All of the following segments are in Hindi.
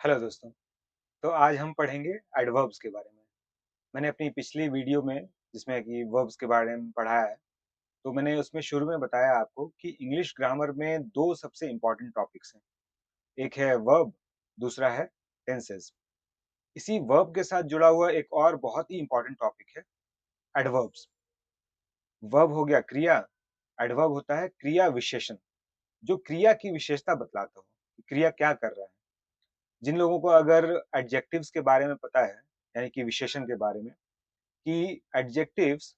हेलो दोस्तों। तो आज हम पढ़ेंगे एडवर्ब्स के बारे में। मैंने अपनी पिछली वीडियो में जिसमें कि वर्ब्स के बारे में पढ़ाया है, तो मैंने उसमें शुरू में बताया आपको कि इंग्लिश ग्रामर में 2 सबसे इम्पोर्टेंट टॉपिक्स हैं। एक है वर्ब, दूसरा है टेंसेस। इसी वर्ब के साथ जुड़ा हुआ एक और बहुत ही इम्पोर्टेंट टॉपिक है एडवर्ब्स। वर्ब हो गया क्रिया, एडवर्ब होता है क्रिया विशेषण, जो क्रिया की विशेषता बतलाता हो, कि क्रिया क्या कर रहा है। जिन लोगों को अगर एडजेक्टिव्स के बारे में पता है, यानी कि विशेषण के बारे में, कि एडजेक्टिव्स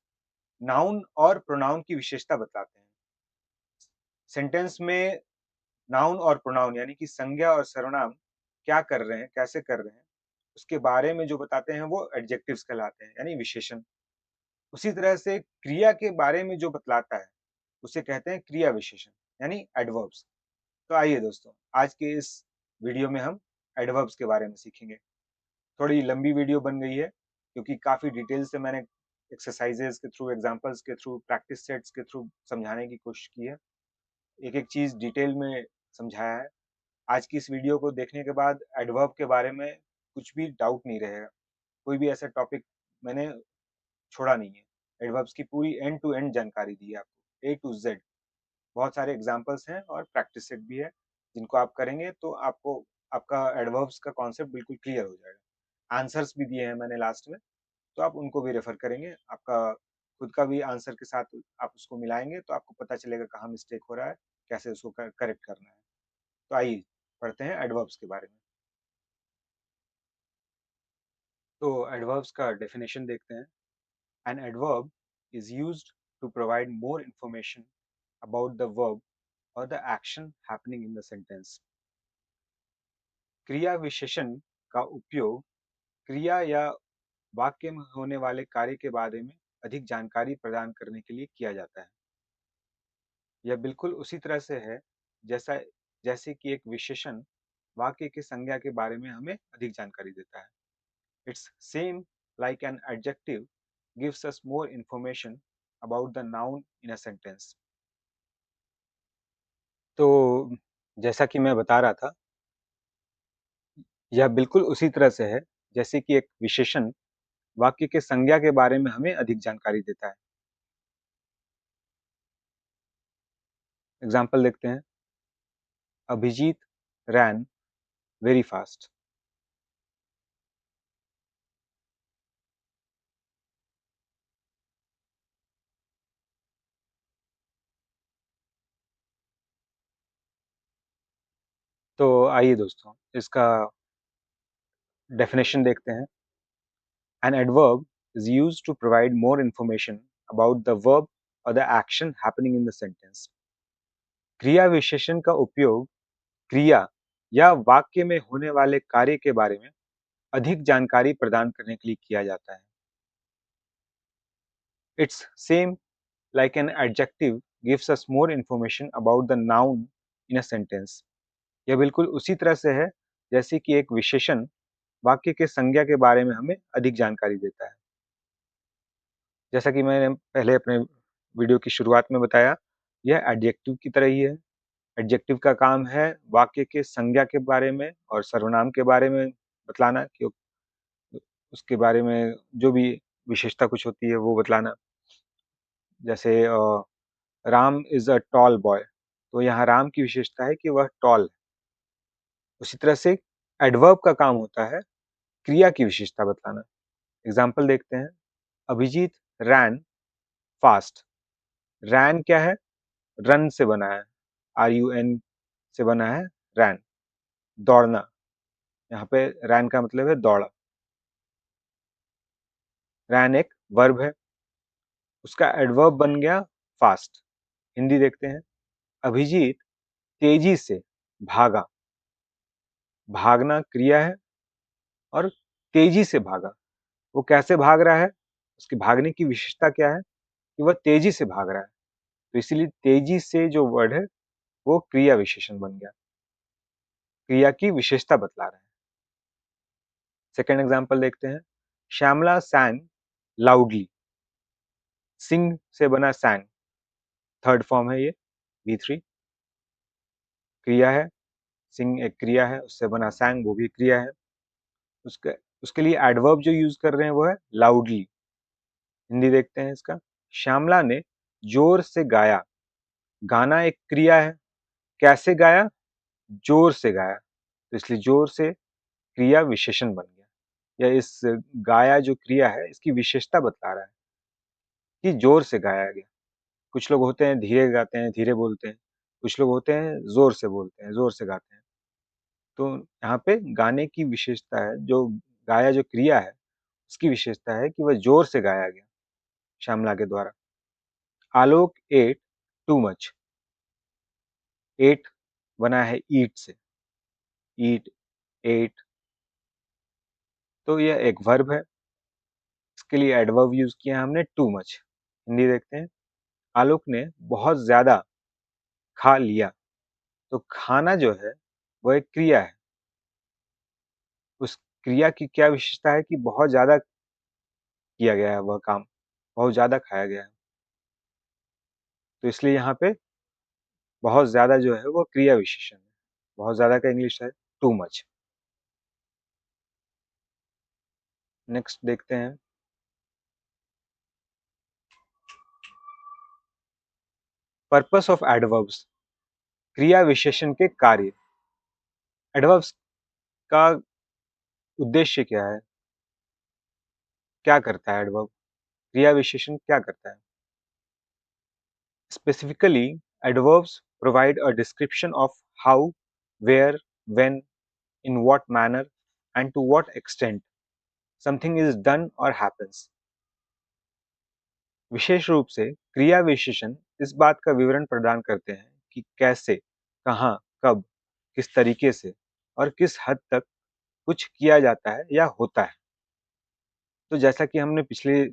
नाउन और प्रोनाउन की विशेषता बताते हैं। सेंटेंस में नाउन और प्रोनाउन यानी कि संज्ञा और सर्वनाम क्या कर रहे हैं, कैसे कर रहे हैं, उसके बारे में जो बताते हैं वो एडजेक्टिव्स कहलाते हैं, यानी विशेषण। उसी तरह से क्रिया के बारे में जो बतलाता है, उसे कहते हैं क्रिया विशेषण, यानी एडवर्ब्स। तो आइए दोस्तों, आज के इस वीडियो में हम एडवर्ब्स के बारे में सीखेंगे। थोड़ी लंबी वीडियो बन गई है क्योंकि काफ़ी डिटेल से मैंने एक्सरसाइजेज़ के थ्रू, एग्ज़ाम्पल्स के थ्रू, प्रैक्टिस सेट्स के थ्रू समझाने की कोशिश की है। एक-एक चीज़ डिटेल में समझाया है। आज की इस वीडियो को देखने के बाद एडवर्ब के बारे में कुछ भी डाउट नहीं रहेगा। कोई भी ऐसा टॉपिक मैंने छोड़ा नहीं है। एडवर्ब्स की पूरी एंड टू एंड जानकारी दी है आपको, ए टू ज़ेड। बहुत सारे एग्ज़ाम्पल्स हैं और प्रैक्टिस सेट भी है, जिनको आप करेंगे तो आपको आपका एडवर्ब्स का कॉन्सेप्ट बिल्कुल क्लियर हो जाएगा। आंसर्स भी दिए हैं मैंने लास्ट में, तो आप उनको भी रेफर करेंगे। आपका खुद का भी आंसर के साथ आप उसको मिलाएँगे तो आपको पता चलेगा कहाँ मिस्टेक हो रहा है, कैसे उसको करेक्ट करना है। तो आइए पढ़ते हैं एडवर्ब्स के बारे में। तो एडवर्ब्स का डेफिनेशन देखते हैं। An adverb is used to provide more information about the verb or the action happening in the sentence. क्रिया विशेषण का उपयोग क्रिया या वाक्य में होने वाले कार्य के बारे में अधिक जानकारी प्रदान करने के लिए किया जाता है। यह बिल्कुल उसी तरह से है जैसा जैसे कि एक विशेषण वाक्य की संज्ञा के बारे में हमें अधिक जानकारी देता है। It's same like an adjective gives us more information about the noun in a sentence. तो जैसा कि मैं बता रहा था, यह बिल्कुल उसी तरह से है जैसे कि एक विशेषण वाक्य के संज्ञा के बारे में हमें अधिक जानकारी देता है। एग्जाम्पल देखते हैं। Abhijeet ran very fast. तो आइए दोस्तों, इसका डेफिनेशन देखते हैं। An adverb is used to provide more information about the verb or the action happening in the sentence. क्रिया विशेषण का उपयोग क्रिया या वाक्य में होने वाले कार्य के बारे में अधिक जानकारी प्रदान करने के लिए किया जाता है। It's same like an adjective gives us more information about the noun in a sentence. यह बिल्कुल उसी तरह से है जैसे कि एक विशेषण वाक्य के संज्ञा के बारे में हमें अधिक जानकारी देता है। जैसा कि मैंने पहले अपने वीडियो की शुरुआत में बताया, यह एडजेक्टिव की तरह ही है। एडजेक्टिव का काम है वाक्य के संज्ञा के बारे में और सर्वनाम के बारे में बतलाना, कि उसके बारे में जो भी विशेषता कुछ होती है वो बतलाना। जैसे Ram is a tall boy, तो यहाँ राम की विशेषता है कि वह टॉल है। उसी तरह से एडवर्ब का काम होता है क्रिया की विशेषता बतलाना। एग्जाम्पल देखते हैं। अभिजीत रैन फास्ट। रैन क्या है? रन से बना है, RUN से बना है रैन, दौड़ना। यहाँ पे रैन का मतलब है दौड़ा। रैन एक वर्ब है, उसका एडवर्ब बन गया फास्ट। हिंदी देखते हैं। अभिजीत तेजी से भागा। भागना क्रिया है और तेजी से भागा। वो कैसे भाग रहा है? उसकी भागने की विशेषता क्या है? कि वह तेजी से भाग रहा है। तो इसीलिए तेजी से जो वर्ड है वो क्रिया विशेषण बन गया, क्रिया की विशेषता बतला रहा है। सेकंड एग्जांपल देखते हैं। Shyamala sang loudly. सिंग से बना sang, थर्ड फॉर्म है ये V3, क्रिया है। सिंग एक क्रिया है, उससे बना sang वो भी क्रिया है। उसके उसके लिए एडवर्ब जो यूज कर रहे हैं वो है लाउडली। हिंदी देखते हैं इसका। श्यामला ने जोर से गाया। गाना एक क्रिया है। कैसे गाया? जोर से गाया, तो इसलिए जोर से क्रिया विशेषण बन गया। या इस गाया जो क्रिया है इसकी विशेषता बता रहा है कि जोर से गाया गया। कुछ लोग होते हैं धीरे गाते हैं, धीरे बोलते हैं। कुछ लोग होते हैं जोर से बोलते हैं, जोर से गाते हैं। तो यहाँ पे गाने की विशेषता है, जो गाया जो क्रिया है उसकी विशेषता है कि वह जोर से गाया गया श्यामला के द्वारा। आलोक एट टू मच। एट बना है ईट से, ईट, एट, तो यह एक वर्ब है। इसके लिए एडवर्ब यूज किया हमने टू मच। हिंदी देखते हैं। आलोक ने बहुत ज्यादा खा लिया। तो खाना जो है वो एक क्रिया है। उस क्रिया की क्या विशेषता है कि बहुत ज्यादा किया गया है वह काम, बहुत ज्यादा खाया गया है। तो इसलिए यहाँ पे बहुत ज्यादा जो है वो क्रिया विशेषण है। बहुत ज्यादा का इंग्लिश है टू मच। नेक्स्ट देखते हैं। पर्पस ऑफ एडवर्ब्स, क्रिया विशेषण के कार्य। एडवर्ब्स का उद्देश्य क्या है? क्या करता है एडवर्ब? क्रिया विशेषण क्या करता है? Specifically, adverbs provide a description of how, where, when, in what manner, and to what extent something is done or happens. विशेष रूप से क्रिया विशेषण इस बात का विवरण प्रदान करते हैं कि कैसे, कहाँ, कब, किस तरीके से और किस हद तक कुछ किया जाता है या होता है। तो जैसा कि हमने पिछले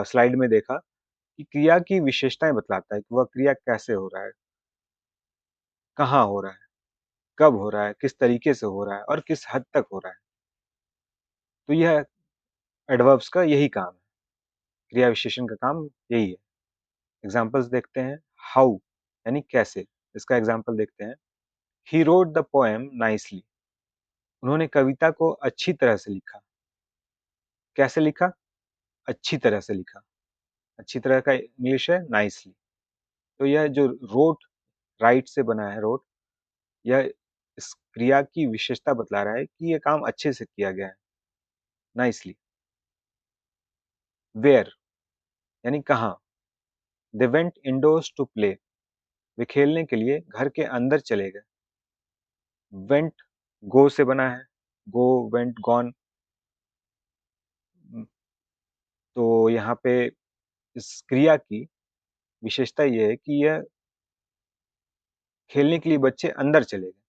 स्लाइड में देखा कि क्रिया की विशेषताएं बतलाता है कि वह क्रिया कैसे हो रहा है, कहाँ हो रहा है, कब हो रहा है, किस तरीके से हो रहा है और किस हद तक हो रहा है। तो यह एडवर्ब्स का यही काम है, क्रिया विशेषण का काम यही है। एग्जांपल्स देखते हैं। हाउ यानी कैसे, इसका एग्जांपल देखते हैं। He wrote the poem nicely. उन्होंने कविता को अच्छी तरह से लिखा। कैसे लिखा? अच्छी तरह से लिखा। अच्छी तरह का इंग्लिश है नाइसली। तो यह जो रोट, राइट से बना है रोट, यह इस क्रिया की विशेषता बतला रहा है कि यह काम अच्छे से किया गया है, नाइसली। वेयर यानी कहाँ। They went indoors to play. वे खेलने के लिए घर के अंदर चले गए। वेंट गो से बना है, गो, वेंट, गॉन। तो यहाँ पे इस क्रिया की विशेषता ये है कि यह खेलने के लिए बच्चे अंदर चले गए।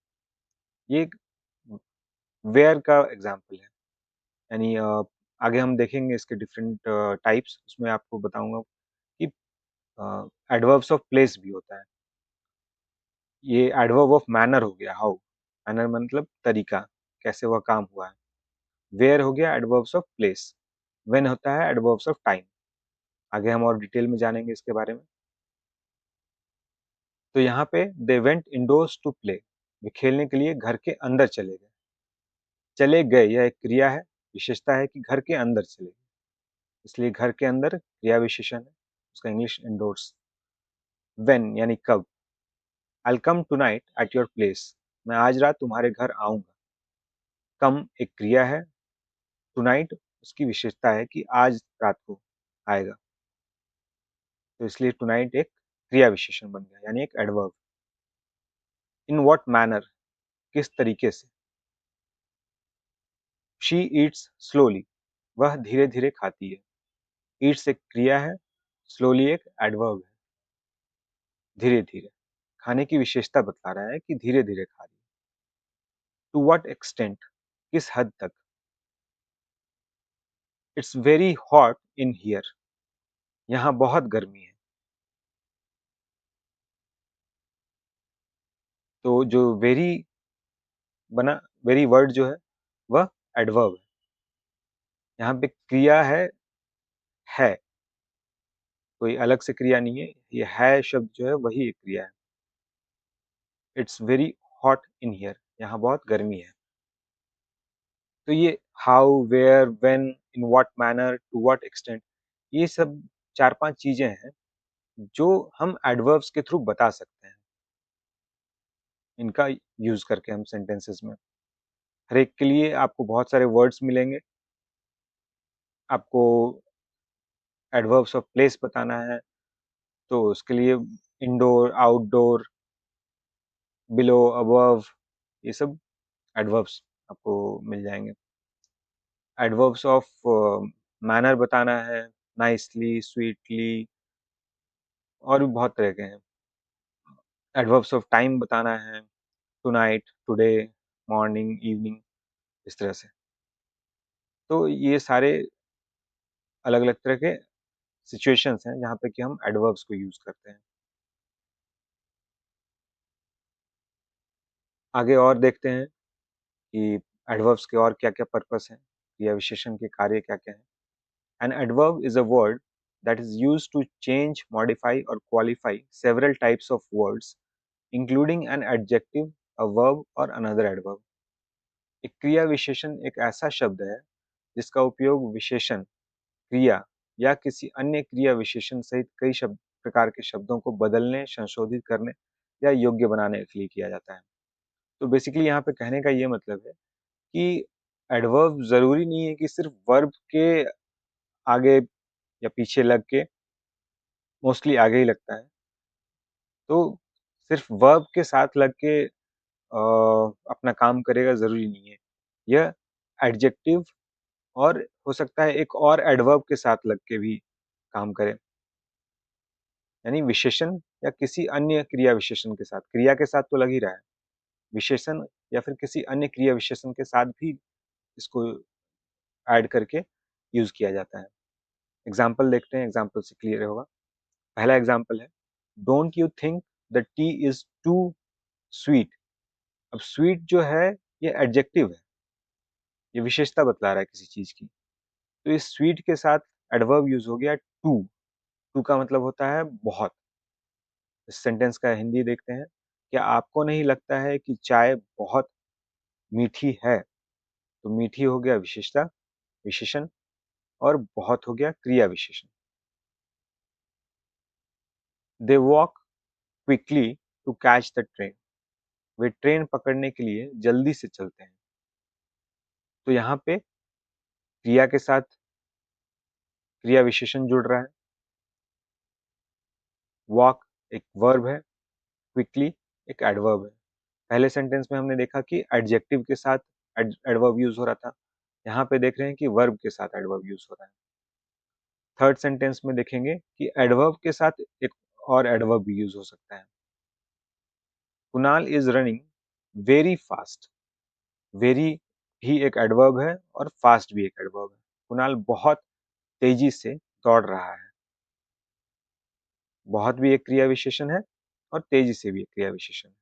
ये एक वेयर का एग्जाम्पल है। यानी आगे हम देखेंगे इसके डिफरेंट टाइप्स, उसमें आपको बताऊंगा कि एडवर्ब्स ऑफ प्लेस भी होता है। ये एडवर्ब ऑफ मैनर हो गया, हाउ। मैनर मतलब तरीका, कैसे वह काम हुआ है। वेयर हो गया एडवर्ब्स ऑफ प्लेस। व्हेन होता है एडवर्ब्स ऑफ टाइम। आगे हम और डिटेल में जानेंगे इसके बारे में। तो यहाँ पे they went indoors to play. वे खेलने के लिए घर के अंदर चले गए। चले गए यह एक क्रिया है, विशेषता है कि घर के अंदर चले गए, इसलिए घर के अंदर क्रिया विशेषण है, उसका इंग्लिश इंडोर्स। व्हेन यानी कब। आई कम टुनाइट एट योर प्लेस। मैं आज रात तुम्हारे घर आऊंगा। कम एक क्रिया है, टुनाइट उसकी विशेषता है कि आज रात को आएगा, तो इसलिए टुनाइट एक क्रिया विशेषण बन गया, यानी एक एडवर्ब। इन व्हाट मैनर, किस तरीके से। She Yeats slowly. वह धीरे धीरे खाती है। ईट्स एक क्रिया है, स्लोली एक एडवर्ब है, धीरे धीरे। खाने की विशेषता बता रहा है कि धीरे धीरे खा रही है। टू व्हाट एक्सटेंट, किस हद तक। It's very hot in here. यहाँ बहुत गर्मी है। तो जो वेरी बना, वेरी वर्ड जो है वह एडवर्ब है। यहाँ पे क्रिया है, कोई अलग से क्रिया नहीं है। ये है शब्द जो है वही एक क्रिया है। It's very hot in here, यहाँ बहुत गर्मी है। तो ये how, where, when, in what manner, to what extent, ये सब 4-5 चीज़ें हैं जो हम एडवर्ब्स के थ्रू बता सकते हैं। इनका यूज़ करके हम सेंटेंसेस में। हर एक के लिए आपको बहुत सारे वर्ड्स मिलेंगे। आपको एडवर्ब्स ऑफ प्लेस बताना है, तो उसके लिए इंडोर, आउटडोर, बिलो, अबव, ये सब एडवर्ब्स आपको मिल जाएँगे। एडवर्ब्स ऑफ मैनर बताना है, नाइसली, स्वीटली, और भी बहुत तरह के हैं। एडवर्ब्स ऑफ टाइम बताना है, टुनाइट, टुडे, मॉर्निंग, इवनिंग, इस तरह से। तो ये सारे अलग-अलग तरह के सिचुएशंस हैं जहाँ पे कि हम एडवर्ब्स को यूज़ करते हैं। आगे और देखते हैं कि एडवर्ब्स के और क्या-क्या पर्पस हैं, या विशेषण के कार्य क्या-क्या हैं। An adverb is a word that is used to change, modify or qualify several types of words, including an adjective, a verb or another adverb. एक क्रिया विशेषण एक ऐसा शब्द है जिसका उपयोग विशेषण, क्रिया या किसी अन्य क्रिया विशेषण सहित कई शब्द प्रकार के शब्दों को बदलने, संशोधित करने या योग्य बनाने के लिए किया जाता है। तो बेसिकली यहाँ पे कहने का ये मतलब है कि एडवर्ब ज़रूरी नहीं है कि सिर्फ वर्ब के आगे या पीछे लग के, मोस्टली आगे ही लगता है। तो सिर्फ वर्ब के साथ लग के अपना काम करेगा ज़रूरी नहीं है। यह एडजेक्टिव और हो सकता है एक और एडवर्ब के साथ लग के भी काम करे। यानी विशेषण या किसी अन्य क्रिया विशेषण के साथ, क्रिया के साथ तो लग ही रहा है। विशेषण या फिर किसी अन्य क्रिया विशेषण के साथ भी इसको ऐड करके यूज़ किया जाता है। एग्ज़ाम्पल देखते हैं, एग्ज़ाम्पल से क्लियर होगा। पहला एग्ज़ाम्पल है, don't you think the tea is too sweet. अब स्वीट जो है ये एडजेक्टिव है, ये विशेषता बतला रहा है किसी चीज़ की। तो इस स्वीट के साथ एडवर्ब यूज़ हो गया टू। टू का मतलब होता है बहुत। इस सेंटेंस का हिंदी देखते हैं। क्या आपको नहीं लगता है कि चाय बहुत मीठी है? तो मीठी हो गया विशेषता, विशेषण, और बहुत हो गया क्रिया विशेषण। They walk quickly to catch the train. वे ट्रेन पकड़ने के लिए जल्दी से चलते हैं। तो यहाँ पे क्रिया के साथ क्रिया विशेषण जुड़ रहा है। वॉक एक वर्ब है, क्विकली एक एडवर्ब है। पहले सेंटेंस में हमने देखा कि एडजेक्टिव के साथ एडवर्ब यूज हो रहा था। यहाँ पे देख रहे हैं कि वर्ब के साथ एडवर्ब यूज हो रहा है। थर्ड सेंटेंस में देखेंगे कि एडवर्ब के साथ एक और एडवर्ब भी यूज हो सकता है। Kunal is running very fast. Very भी एक एडवर्ब है और फास्ट भी एक एडवर्ब है। कुणाल बहुत तेजी से दौड़ रहा है। बहुत भी एक क्रिया विशेषण है और तेजी से भी एक क्रिया विशेषण है।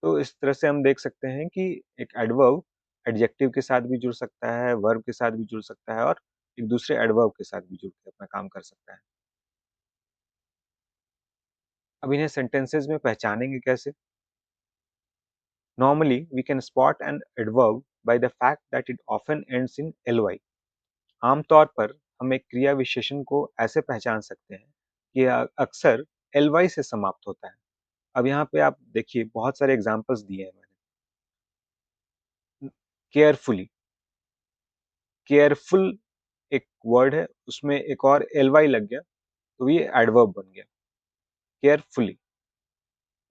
तो इस तरह से हम देख सकते हैं कि एक एडवर्ब एडजेक्टिव के साथ भी जुड़ सकता है, वर्ब के साथ भी जुड़ सकता है, और एक दूसरे एडवर्ब के साथ भी जुड़ के अपना काम कर सकता है। अब इन्हें सेंटेंसेस में पहचानेंगे कैसे? Normally we can spot an adverb by the fact that it often ends in ly। आमतौर पर हम एक क्रिया विशेषण को ऐसे पहचान सकते हैं कि अक्सर ly से समाप्त होता है। अब यहाँ पे आप देखिए बहुत सारे एग्जांपल्स दिए हैं मैंने। केयरफुली, केयरफुल एक वर्ड है, उसमें एक और ly लग गया तो ये एडवर्ब बन गया, केयरफुली।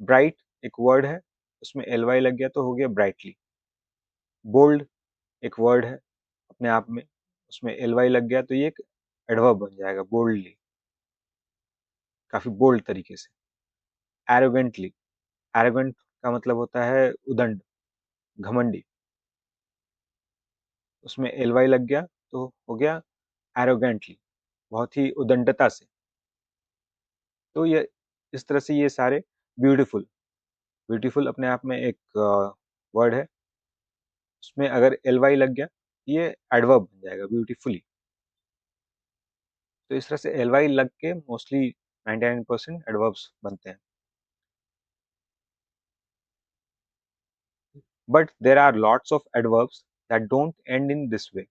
ब्राइट एक वर्ड है, उसमें ly लग गया तो हो गया ब्राइटली। बोल्ड एक वर्ड है अपने आप में, उसमें ly लग गया तो ये एक एडवर्ब बन जाएगा, बोल्डली, काफी बोल्ड तरीके से। एरोगेंटली, एरोगेंट का मतलब होता है उदंड, घमंडी, उसमें ly लग गया तो हो गया एरोगेंटली, बहुत ही उदंडता से। तो ये इस तरह से ये सारे ब्यूटीफुल, ब्यूटीफुल अपने आप में एक वर्ड है, उसमें अगर ly लग गया ये एडवर्ब बन जाएगा ब्यूटीफुली। तो इस तरह से ly लग के मोस्टली 99% एडवर्ब्स बनते हैं। But there are lots of adverbs that don't end in this way.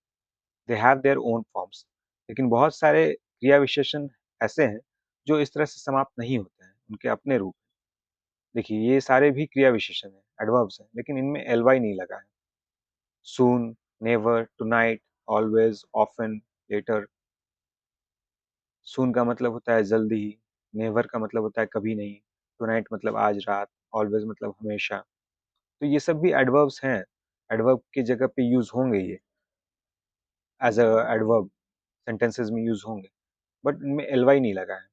They have their own forms. लेकिन बहुत सारे क्रिया विशेषण ऐसे हैं जो इस तरह से समाप्त नहीं होते हैं, उनके अपने रूप हैं। देखिए ये सारे भी क्रिया विशेषण हैं, एडवर्ब्स हैं, लेकिन इनमें एल नहीं लगा है। Soon, never, tonight, always, often, later. Soon का मतलब होता है जल्दी ही, नेवर का मतलब होता है कभी नहीं, टुनाइट मतलब आज रात, ऑलवेज मतलब हमेशा। तो ये सब भी एडवर्ब्स हैं, एडवर्ब की जगह पे यूज होंगे ये, एज अ एडवर्ब सेंटेंसेस में यूज होंगे, बट इनमें एल नहीं लगा है,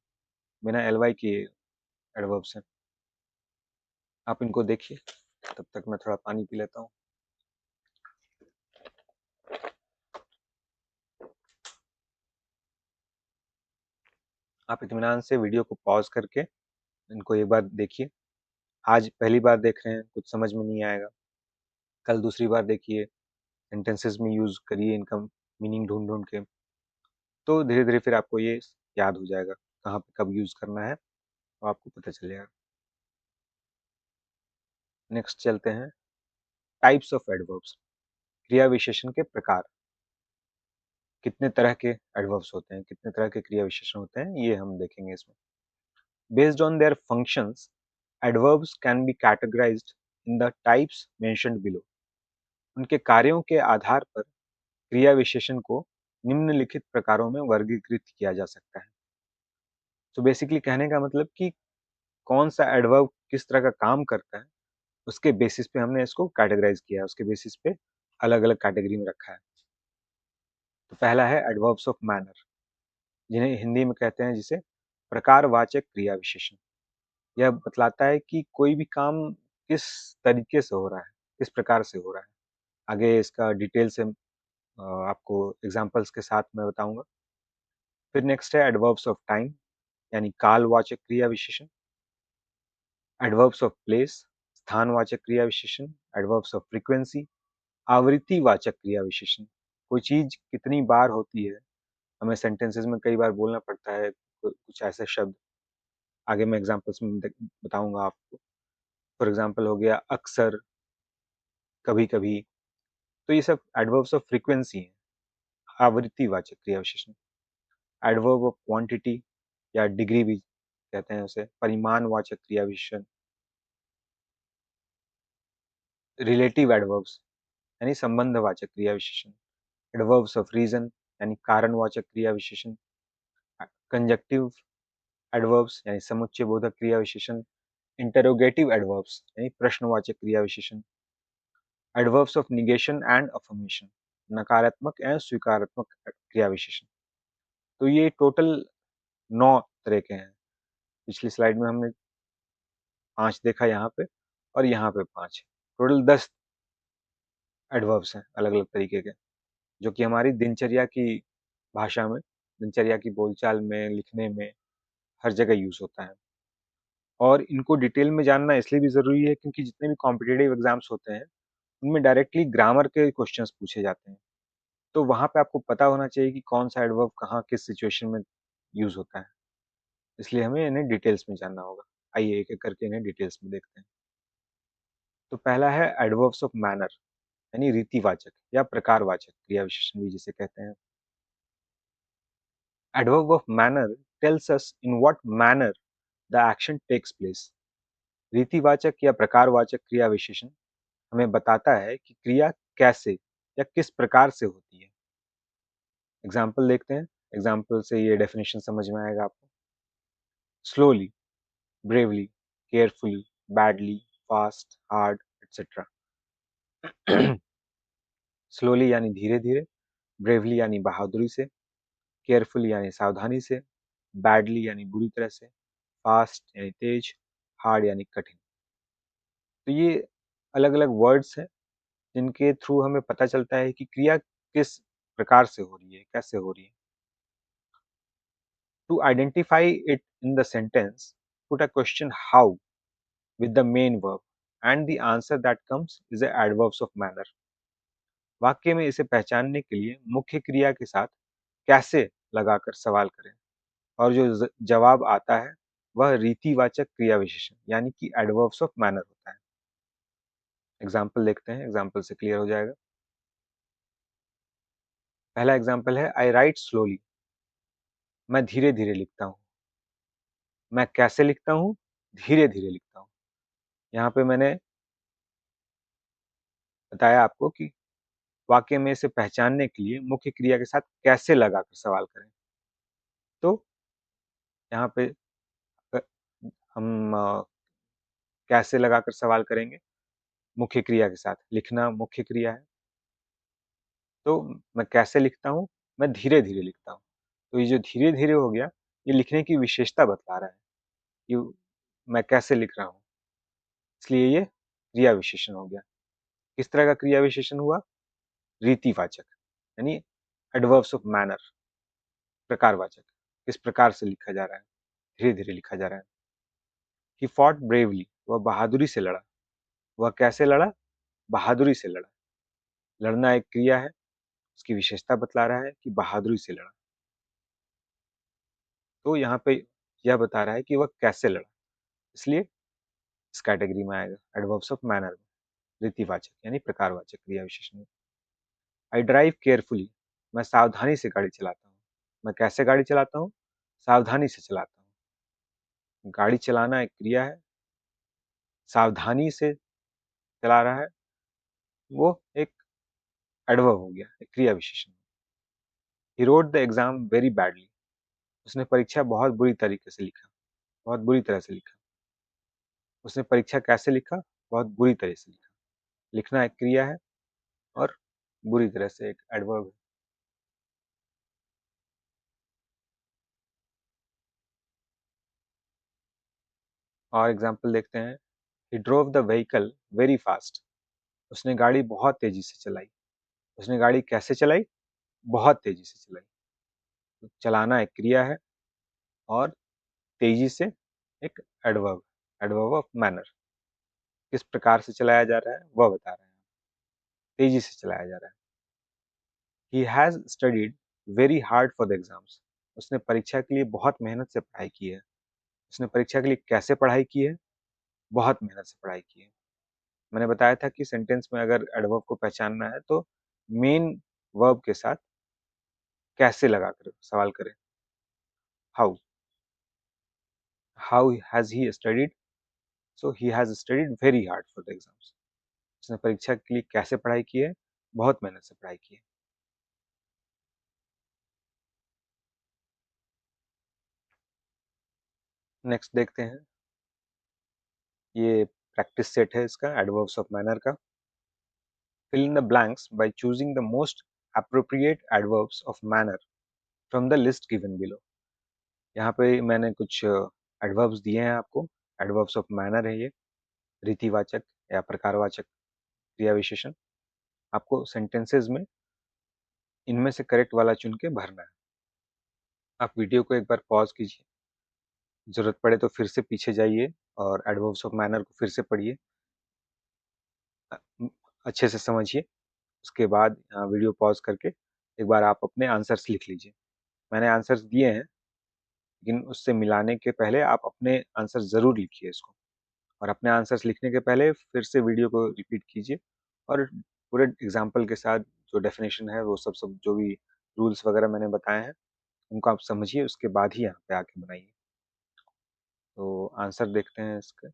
बिना एल के एडवर्ब्स हैं। आप इनको देखिए, तब तक मैं थोड़ा पानी पी लेता हूँ। आप इत्मीनान से वीडियो को पॉज करके इनको एक बार देखिए। आज पहली बार देख रहे हैं, कुछ समझ में नहीं आएगा, कल दूसरी बार देखिए, सेंटेंसेस में यूज करिए इनका मीनिंग ढूंढ ढूंढ के, तो धीरे धीरे फिर आपको ये याद हो जाएगा कहाँ पे कब यूज करना है, तो आपको पता चलेगा। नेक्स्ट चलते हैं, टाइप्स ऑफ एडवर्ब्स, क्रिया विशेषण के प्रकार। कितने तरह के एडवर्ब्स होते हैं, कितने तरह के क्रिया विशेषण होते हैं, ये हम देखेंगे इसमें। Based on their functions, adverbs can be categorised in the types mentioned below. उनके कार्यों के आधार पर क्रिया विशेषण को निम्नलिखित प्रकारों में वर्गीकृत किया जा सकता है। तो बेसिकली कहने का मतलब कि कौन सा एडवर्ब किस तरह का काम करता है, उसके बेसिस पे हमने इसको कैटेगराइज किया है, उसके बेसिस पे अलग अलग कैटेगरी में रखा है। तो पहला है एडवर्ब्स ऑफ मैनर, जिन्हें हिंदी में कहते हैं जिसे प्रकारवाचक क्रिया विशेषण। यह बतलाता है कि कोई भी काम किस तरीके से हो रहा है, किस प्रकार से हो रहा है। आगे इसका डिटेल से आपको एग्जांपल्स के साथ मैं बताऊंगा। फिर नेक्स्ट है एडवर्ब्स ऑफ टाइम, यानी कालवाचक क्रिया विशेषण। एडवर्ब्स ऑफ प्लेस, स्थानवाचक क्रिया विशेषण। एडवर्ब्स ऑफ फ्रीक्वेंसी, आवृत्तिवाचक क्रिया विशेषण। कोई चीज कितनी बार होती है, हमें सेंटेंसेस में कई बार बोलना पड़ता है कुछ ऐसे शब्द, आगे मैं एग्जांपल्स में बताऊंगा आपको। फॉर एग्जांपल हो गया अक्सर, कभी कभी। तो ये सब एडवर्ब्स ऑफ फ्रीक्वेंसी है, आवृत्तिवाचक क्रिया विशेषण। एडवर्ब ऑफ क्वांटिटी या डिग्री भी कहते हैं उसे, परिमाणवाचक क्रिया विशेषण। रिलेटिव एडवर्ब्स यानी संबंधवाचक क्रिया विशेषण। एडवर्ब्स ऑफ रीजन यानी कारणवाचक क्रिया विशेषण। कंजक्टिव एडवर्ब्स यानी समुच्चय बोधक क्रिया विशेषण। इंटरोगेटिव एडवर्ब्स यानी प्रश्नवाचक क्रिया विशेषण। Adverbs of negation and affirmation, नकारात्मक एवं स्वीकारात्मक क्रिया विशेषण। तो ये टोटल 9 तरह के हैं। पिछली स्लाइड में हमने 5 देखा यहाँ पे, और यहाँ पे 5, टोटल 10 एडवर्ब्स हैं अलग अलग तरीके के, जो कि हमारी दिनचर्या की भाषा में, दिनचर्या की बोलचाल में, लिखने में, हर जगह यूज होता है। और इनको डिटेल में जानना इसलिए भी जरूरी है क्योंकि जितने भी कॉम्पिटिटिव एग्जाम्स होते हैं उनमें डायरेक्टली ग्रामर के क्वेश्चंस पूछे जाते हैं। तो वहां पे आपको पता होना चाहिए कि कौन सा एडवर्ब कहाँ किस सिचुएशन में यूज होता है, इसलिए हमें इन्हें डिटेल्स में जानना होगा। आइए एक एक करके इन्हें डिटेल्स में देखते हैं। तो पहला है एडवर्ब्स ऑफ मैनर, यानी रीतिवाचक या प्रकारवाचक क्रिया विशेषण भी जिसे कहते हैं। Adverb of manner tells us in what manner the action takes place. रीतिवाचक या प्रकारवाचक क्रिया विशेषण हमें बताता है कि क्रिया कैसे या किस प्रकार से होती है। एग्जाम्पल देखते हैं, एग्जाम्पल से ये डेफिनेशन समझ में आएगा आपको। Slowly, bravely, carefully, badly, fast, hard, etcetera. Slowly यानी धीरे धीरे, ब्रेवली यानी बहादुरी से, केयरफुली यानी सावधानी से, बैडली यानी बुरी तरह से, फास्ट यानी तेज, हार्ड यानी कठिन। तो ये अलग अलग वर्ड्स हैं जिनके थ्रू हमें पता चलता है कि क्रिया किस प्रकार से हो रही है, कैसे हो रही है। To identify it in the sentence, put a question how with the main verb and the answer that comes is a adverbs of manner. वाक्य में इसे पहचानने के लिए मुख्य क्रिया के साथ कैसे लगाकर सवाल करें, और जो जवाब आता है वह रीतिवाचक क्रिया विशेषण यानी कि एडवर्ब्स ऑफ मैनर होता है। एग्ज़ाम्पल देखते हैं, एग्ज़ाम्पल से क्लियर हो जाएगा। पहला एग्ज़ाम्पल है आई राइट स्लोली, मैं धीरे-धीरे लिखता हूँ। मैं कैसे लिखता हूँ? धीरे-धीरे लिखता हूँ। यहाँ पे मैंने बताया आपको कि वाक्य में इसे पहचानने के लिए मुख्य क्रिया के साथ कैसे लगाकर सवाल करें। तो यहाँ पे अ, हम कैसे लगाकर सवाल करेंगे? मुख्य क्रिया के साथ। लिखना मुख्य क्रिया है। तो मैं कैसे लिखता हूँ? मैं धीरे-धीरे लिखता हूँ। तो ये जो धीरे-धीरे हो गया, ये लिखने की विशेषता बतला रहा है कि मैं कैसे लिख रहा हूँ। इसलिए ये क्रिया विशेषण हो गया। किस तरह का क्रिया विशेषण हुआ? रीतिवाचक, यानी एडवर्ब्स ऑफ मैनर, प्रकारवाचक। किस प्रकार से लिखा जा रहा है? धीरे-धीरे लिखा जा रहा है। ही फॉट ब्रेवली, वह बहादुरी से लड़ा। वह कैसे लड़ा? बहादुरी से लड़ा। लड़ना एक क्रिया है, उसकी विशेषता बतला रहा है कि बहादुरी से लड़ा। तो यहाँ पे यह बता रहा है कि वह कैसे लड़ा, इसलिए इस कैटेगरी में आएगा एडवर्ब्स ऑफ मैनर में, रीतिवाचक यानी प्रकारवाचक क्रिया विशेषण में। आई ड्राइव केयरफुली, मैं सावधानी से गाड़ी चलाता हूँ। मैं कैसे गाड़ी चलाता हूँ? सावधानी से चलाता हूँ। गाड़ी चलाना एक क्रिया है, सावधानी से चला रहा है, वो एक एडवर्ब हो गया, एक क्रिया विशेषण। He wrote the exam very badly, उसने परीक्षा बहुत बुरी तरीके से लिखा, बहुत बुरी तरह से लिखा। उसने परीक्षा कैसे लिखा? बहुत बुरी तरह से लिखा। लिखना एक क्रिया है और बुरी तरह से एक एडवर्ब है। और एग्जाम्पल देखते हैं। He drove the vehicle very fast, उसने गाड़ी बहुत तेजी से चलाई। उसने गाड़ी कैसे चलाई? बहुत तेजी से चलाई। तो चलाना एक क्रिया है और तेजी से एक एडवर्ब, एडवर्ब ऑफ मैनर। किस प्रकार से चलाया जा रहा है वह बता रहे हैं। तेजी से चलाया जा रहा है। He has studied very hard for the exams, उसने परीक्षा के लिए बहुत मेहनत से पढ़ाई की है। उसने परीक्षा के लिए कैसे पढ़ाई की है? बहुत मेहनत से पढ़ाई की है। मैंने बताया था कि सेंटेंस में अगर एडवर्ब को पहचानना है तो मेन वर्ब के साथ कैसे लगाकर सवाल करें। How, how has he studied? So he has studied very hard for the exams, उसने परीक्षा के लिए कैसे पढ़ाई की है? बहुत मेहनत से पढ़ाई की है। नेक्स्ट देखते हैं। ये प्रैक्टिस सेट है इसका, एडवर्ब्स ऑफ मैनर का। Fill in the blanks by choosing the most appropriate adverbs of manner from the list given below। यहाँ पे मैंने कुछ एडवर्ब्स दिए हैं आपको। एडवर्ब्स ऑफ मैनर है ये, रीतिवाचक या प्रकारवाचक क्रिया विशेषण। आपको सेंटेंसेस में इनमें से करेक्ट वाला चुन के भरना है। आप वीडियो को एक बार पॉज कीजिए, जरूरत पड़े तो फिर से पीछे जाइए और एडवर्ब्स ऑफ मैनर को फिर से पढ़िए, अ, अच्छे से समझिए। उसके बाद वीडियो पॉज करके एक बार आप अपने आंसर्स लिख लीजिए। मैंने आंसर्स दिए हैं, लेकिन उससे मिलाने के पहले आप अपने आंसर ज़रूर लिखिए इसको। और अपने आंसर्स लिखने के पहले फिर से वीडियो को रिपीट कीजिए और पूरे एग्जाम्पल के साथ जो डेफिनेशन है वो सब जो भी रूल्स वगैरह मैंने बताए हैं उनको आप समझिए, उसके बाद ही यहाँ पे आके बनाइए। तो आंसर देखते हैं इसके,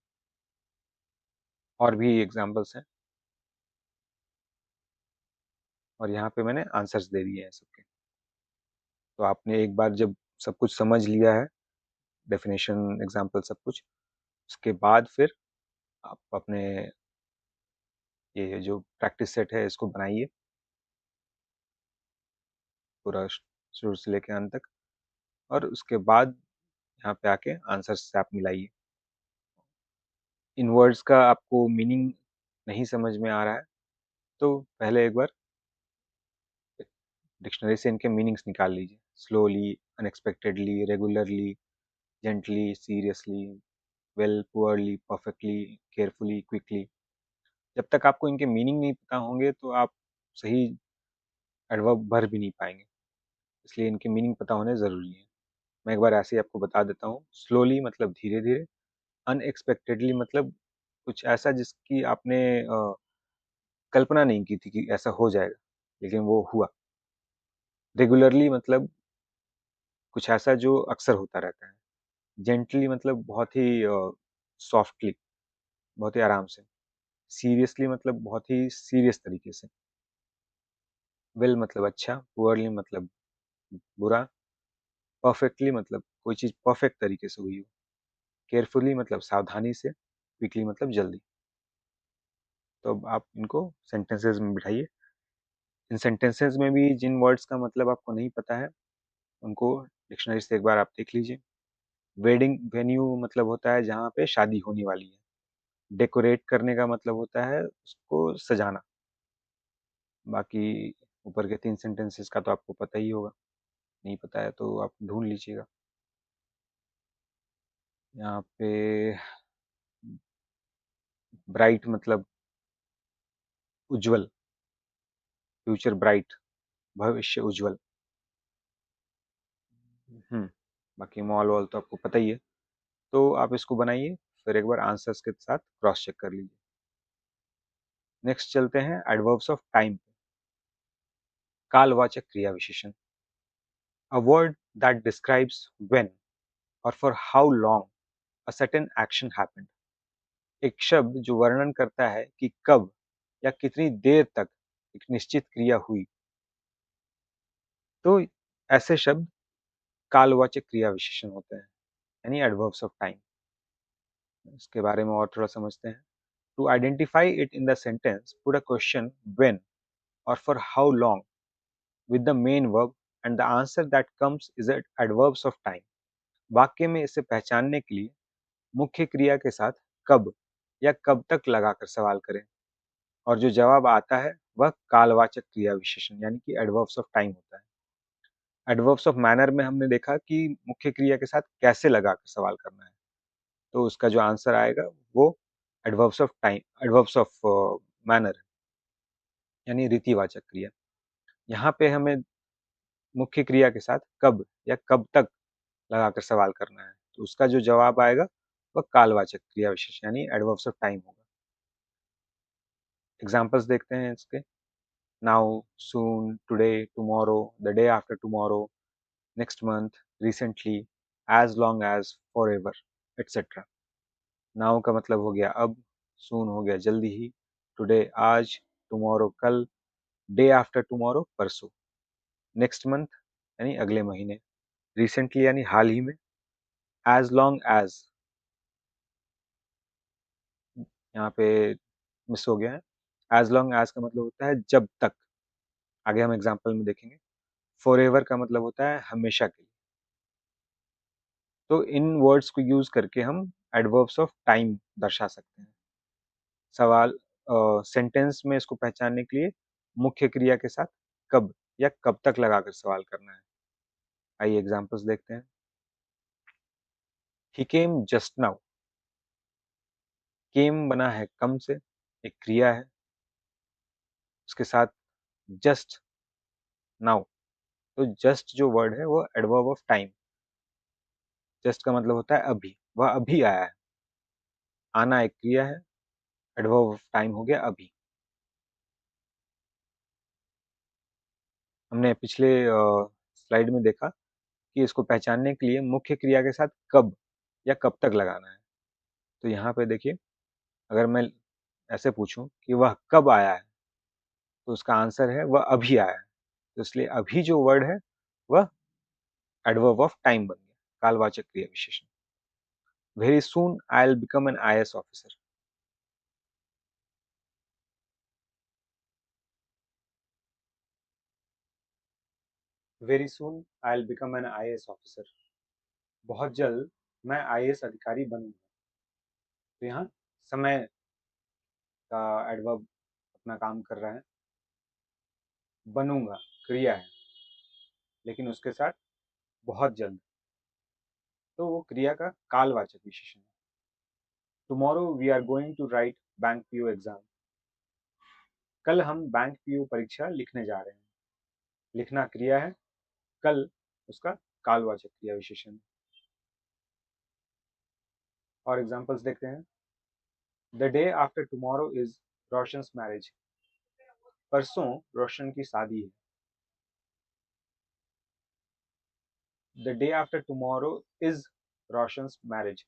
और भी एग्जाम्पल्स हैं और यहाँ पे मैंने आंसर्स दे दिए हैं सबके। तो आपने एक बार जब सब कुछ समझ लिया है, डेफिनेशन, एग्जाम्पल सब कुछ, उसके बाद फिर आप अपने ये जो प्रैक्टिस सेट है इसको बनाइए पूरा शुरू से लेकर अंत तक, और उसके बाद यहाँ पे आके आंसर से आप मिलाइए। इन वर्ड्स का आपको मीनिंग नहीं समझ में आ रहा है तो पहले एक बार डिक्शनरी से इनके मीनिंग्स निकाल लीजिए। Slowly, unexpectedly, regularly, gently, seriously, well, poorly, perfectly, carefully, quickly. जब तक आपको इनके मीनिंग नहीं पता होंगे तो आप सही एडवर्ब भर भी नहीं पाएंगे, इसलिए इनके मीनिंग पता होने ज़रूरी है। मैं एक बार ऐसे ही आपको बता देता हूँ। स्लोली मतलब धीरे धीरे, अनएक्सपेक्टेडली मतलब कुछ ऐसा जिसकी आपने कल्पना नहीं की थी कि ऐसा हो जाएगा, लेकिन वो हुआ। रेगुलरली मतलब कुछ ऐसा जो अक्सर होता रहता है। जेंटली मतलब बहुत ही सॉफ्टली, बहुत ही आराम से। सीरियसली मतलब बहुत ही सीरियस तरीके से। वेल मतलब अच्छा, पुअरली मतलब बुरा, परफेक्टली मतलब कोई चीज़ परफेक्ट तरीके से हुई हो, केयरफुली मतलब सावधानी से, क्विकली मतलब जल्दी। तो अब आप इनको सेंटेंसेस में बिठाइए। इन सेंटेंसेस में भी जिन वर्ड्स का मतलब आपको नहीं पता है, उनको डिक्शनरी से एक बार आप देख लीजिए। वेडिंग वेन्यू मतलब होता है जहाँ पे शादी होने वाली है। डेकोरेट करने का मतलब होता है उसको सजाना। बाकी ऊपर के 3 सेंटेंसेस का तो आपको पता ही होगा, नहीं पता है तो आप ढूँढ लीजिएगा। यहाँ पे ब्राइट मतलब उज्ज्वल, फ्यूचर ब्राइट, भविष्य उज्ज्वल। हुँ, बाकी मॉल-वॉल तो आपको पता ही है। तो आप इसको बनाइए, फिर एक बार आंसर्स के साथ क्रॉस चेक कर लीजिए। नेक्स्ट चलते हैं एडवर्ब्स ऑफ टाइम, कालवाचक क्रिया विशेषण। A word that describes when or for how long a certain action happened. एक शब्द जो वर्णन करता है कि कब या कितनी देर तक एक निश्चित क्रिया हुई। तो ऐसे शब्द कालवाचक क्रिया विशेषण होते हैं, यानी एडवर्ब्स ऑफ टाइम। इसके बारे में और थोड़ा समझते हैं। To identify it in the sentence, put a question when or for how long with the main verb and the answer that comes is adverbs of time। वाक्य में इसे पहचानने के लिए मुख्य क्रिया के साथ कब या कब तक लगाकर सवाल करें, और जो जवाब आता है वह कालवाचक क्रिया विशेषण यानी कि एडवर्ब्स ऑफ टाइम होता है। एडवर्ब्स ऑफ मैनर में हमने देखा कि मुख्य क्रिया के साथ कैसे लगाकर सवाल करना है, तो उसका जो आंसर आएगा वो adverbs of time, adverbs of manner यानी रीतिवाचक क्रिया। यहाँ पे हमें मुख्य क्रिया के साथ कब या कब तक लगाकर सवाल करना है, तो उसका जो जवाब आएगा वह कालवाचक क्रिया विशेषण यानी एडवर्ब्स ऑफ टाइम होगा। एग्जांपल्स देखते हैं इसके। Now, soon, today, tomorrow, the day after tomorrow, next month, recently, as long as, forever, etcetera. Now का मतलब हो गया अब, सून हो गया जल्दी ही, टुडे आज, टुमारो कल, डे आफ्टर टुमारो परसों, नेक्स्ट मंथ यानी अगले महीने, रिसेंटली यानी हाल ही में, एज लॉन्ग एज यहाँ पे मिस हो गया है। एज लॉन्ग एज का मतलब होता है जब तक, आगे हम एग्जाम्पल में देखेंगे। फॉरएवर का मतलब होता है हमेशा के लिए। तो इन वर्ड्स को यूज करके हम एडवर्ब्स ऑफ टाइम दर्शा सकते हैं। सवाल सेंटेंस में इसको पहचानने के लिए मुख्य क्रिया के साथ कब या कब तक लगाकर सवाल करना है। आइए एग्जांपल्स देखते हैं। ही केम जस्ट नाउ। केम बना है कम से, एक क्रिया है, उसके साथ जस्ट नाउ। तो जस्ट जो वर्ड है वो एडवर्ब ऑफ टाइम। जस्ट का मतलब होता है अभी, वह अभी आया है। आना एक क्रिया है, एडवर्ब ऑफ टाइम हो गया अभी। हमने पिछले स्लाइड में देखा कि इसको पहचानने के लिए मुख्य क्रिया के साथ कब या कब तक लगाना है। तो यहाँ पे देखिए, अगर मैं ऐसे पूछूं कि वह कब आया है, तो उसका आंसर है वह अभी आया है। तो इसलिए अभी जो वर्ड है वह एडवर्ब ऑफ टाइम बन गया, कालवाचक क्रिया विशेषण। Very soon I will become an IAS officer. Very soon I will become an IAS officer. बहुत जल्द मैं आईएएस अधिकारी बनूंगा। तो यहाँ समय का एडवर्ब अपना काम कर रहा है। बनूंगा क्रिया है, लेकिन उसके साथ बहुत जल्द, तो वो क्रिया का कालवाचक विशेषण है। Tomorrow we are going to write bank PO exam. कल हम बैंक पीओ परीक्षा लिखने जा रहे हैं। लिखना क्रिया है, कल उसका कालवाचक क्रिया विशेषण है। और एग्जांपल्स देखते हैं। The day after tomorrow is Roshan's marriage. परसों रोशन की शादी है। The day after tomorrow is Roshan's marriage.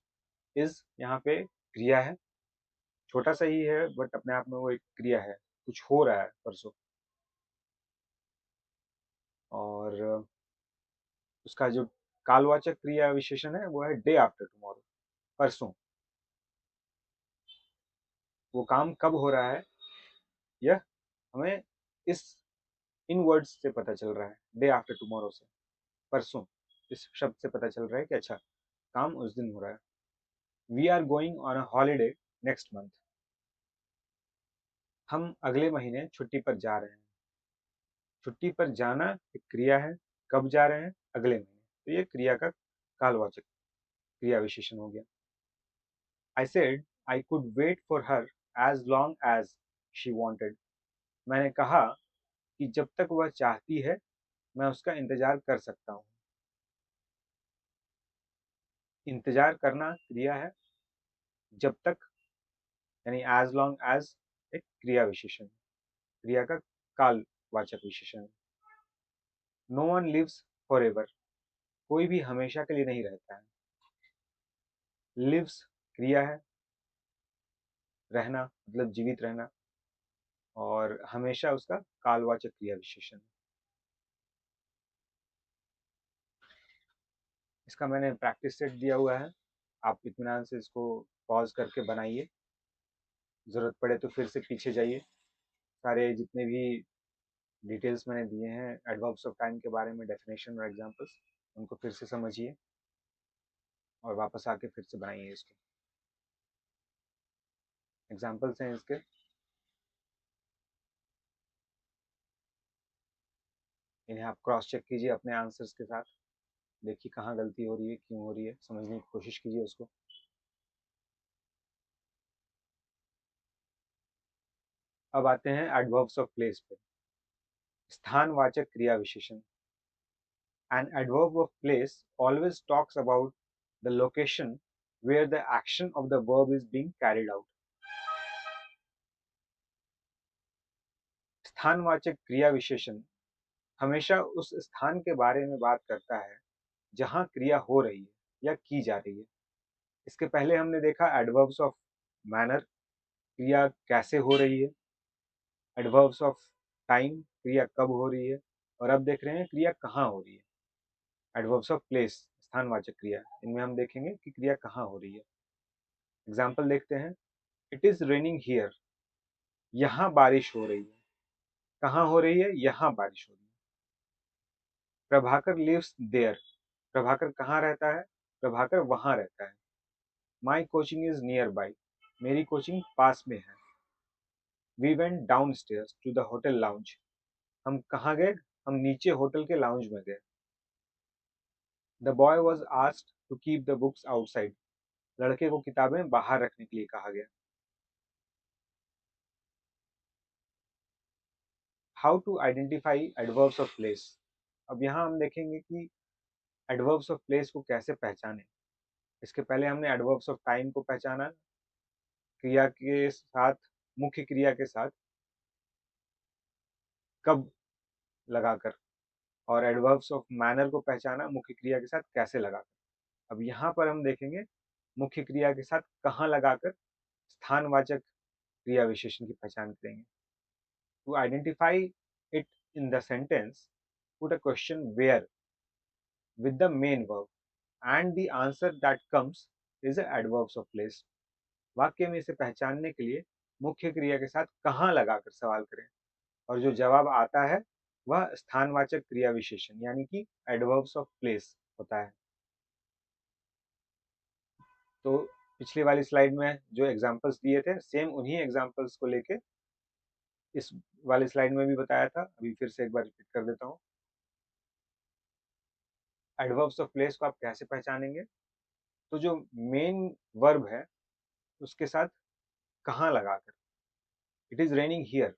Is यहाँ पे क्रिया है, छोटा सा ही है बट अपने आप में वो एक क्रिया है, कुछ हो रहा है परसों। और उसका जो कालवाचक क्रिया विशेषण है वो है डे आफ्टर टुमारो, परसों। वो काम कब हो रहा है यह हमें इस इन वर्ड्स से पता चल रहा है, डे आफ्टर टुमारो से, परसों इस शब्द से पता चल रहा है कि अच्छा काम उस दिन हो रहा है। We are going on a holiday next month. हम अगले महीने छुट्टी पर जा रहे हैं। छुट्टी पर जाना एक क्रिया है, कब जा रहे हैं, अगले महीने, तो ये क्रिया का कालवाचक क्रिया विशेषण हो गया। I said I could wait for her as long as she wanted. मैंने कहा कि जब तक वह चाहती है मैं उसका इंतजार कर सकता हूँ। इंतजार करना क्रिया है, जब तक यानी एज लॉन्ग एज एक क्रिया विशेषण, क्रिया का कालवाचक विशेषण। No one lives forever. कोई भी हमेशा के लिए नहीं रहता है। लिव्स क्रिया है, रहना मतलब जीवित रहना, और हमेशा उसका कालवाचक क्रिया विशेषण। इसका मैंने प्रैक्टिस सेट दिया हुआ है, आप इत्मीनान से इसको पॉज करके बनाइए, ज़रूरत पड़े तो फिर से पीछे जाइए। सारे जितने भी डिटेल्स मैंने दिए हैं एडवर्ब्स ऑफ टाइम के बारे में, डेफिनेशन और एग्जांपल्स, उनको फिर से समझिए और वापस आके फिर से बनाइए इसको। एग्जांपल्स हैं इसके, इन्हें आप क्रॉस चेक कीजिए अपने आंसर्स के साथ, देखिए कहाँ गलती हो रही है, क्यों हो रही है, समझने की कोशिश कीजिए उसको। अब आते हैं एडवर्ब्स ऑफ प्लेस पे। स्थानवाचक क्रिया विशेषण। An adverb of place always talks about the location where the action of the verb is being carried out. स्थानवाचक क्रिया विशेषण हमेशा उस स्थान के बारे में बात करता है जहां क्रिया हो रही है या की जा रही है। इसके पहले हमने देखा एडवर्ब्स ऑफ मैनर, क्रिया कैसे हो रही है। एडवर्ब्स ऑफ टाइम, क्रिया कब हो रही है। और अब देख रहे हैं क्रिया कहाँ हो रही है। एडवर्ब्स ऑफ प्लेस, स्थानवाचक क्रिया, इनमें हम देखेंगे कि क्रिया कहाँ हो रही है। एग्जाम्पल देखते हैं। It is raining here. यहाँ बारिश हो रही है। कहाँ हो रही है, यहाँ बारिश हो रही है। Prabhakar lives there. प्रभाकर कहाँ रहता है, प्रभाकर वहां रहता है। My coaching is nearby. मेरी कोचिंग पास में है। We went downstairs to the hotel lounge. हम कहाँ गए, हम नीचे होटल के लाउंज में गए। The boy was asked to keep the books outside. लड़के को किताबें बाहर रखने के लिए कहा गया। How to identify adverbs of place. अब यहाँ हम देखेंगे कि एडवर्ब्स ऑफ प्लेस को कैसे पहचाने। इसके पहले हमने एडवर्ब्स ऑफ टाइम को पहचाना, क्रिया के साथ, मुख्य क्रिया के साथ कब लगाकर, और एडवर्ब्स ऑफ मैनर को पहचाना मुख्य क्रिया के साथ कैसे लगाकर। अब यहाँ पर हम देखेंगे मुख्य क्रिया के साथ कहाँ लगाकर स्थानवाचक क्रिया विशेषण की पहचान करेंगे। To identify it in the sentence, put a question where with the main verb and the answer that comes is the adverbs of place. वाक्य में इसे पहचानने के लिए मुख्य क्रिया के साथ कहाँ लगाकर सवाल करें, और जो जवाब आता है वह स्थानवाचक क्रिया विशेषण यानी कि एडवर्ब्स ऑफ प्लेस होता है। तो पिछली वाली स्लाइड में जो एग्जांपल्स दिए थे सेम उन्हीं एग्जांपल्स को लेके इस वाली स्लाइड में भी बताया था, अभी फिर से एक बार रिपीट कर देता हूँ। एडवर्ब्स ऑफ प्लेस को आप कैसे पहचानेंगे, तो जो मेन वर्ब है उसके साथ कहाँ लगाकर। It is raining here.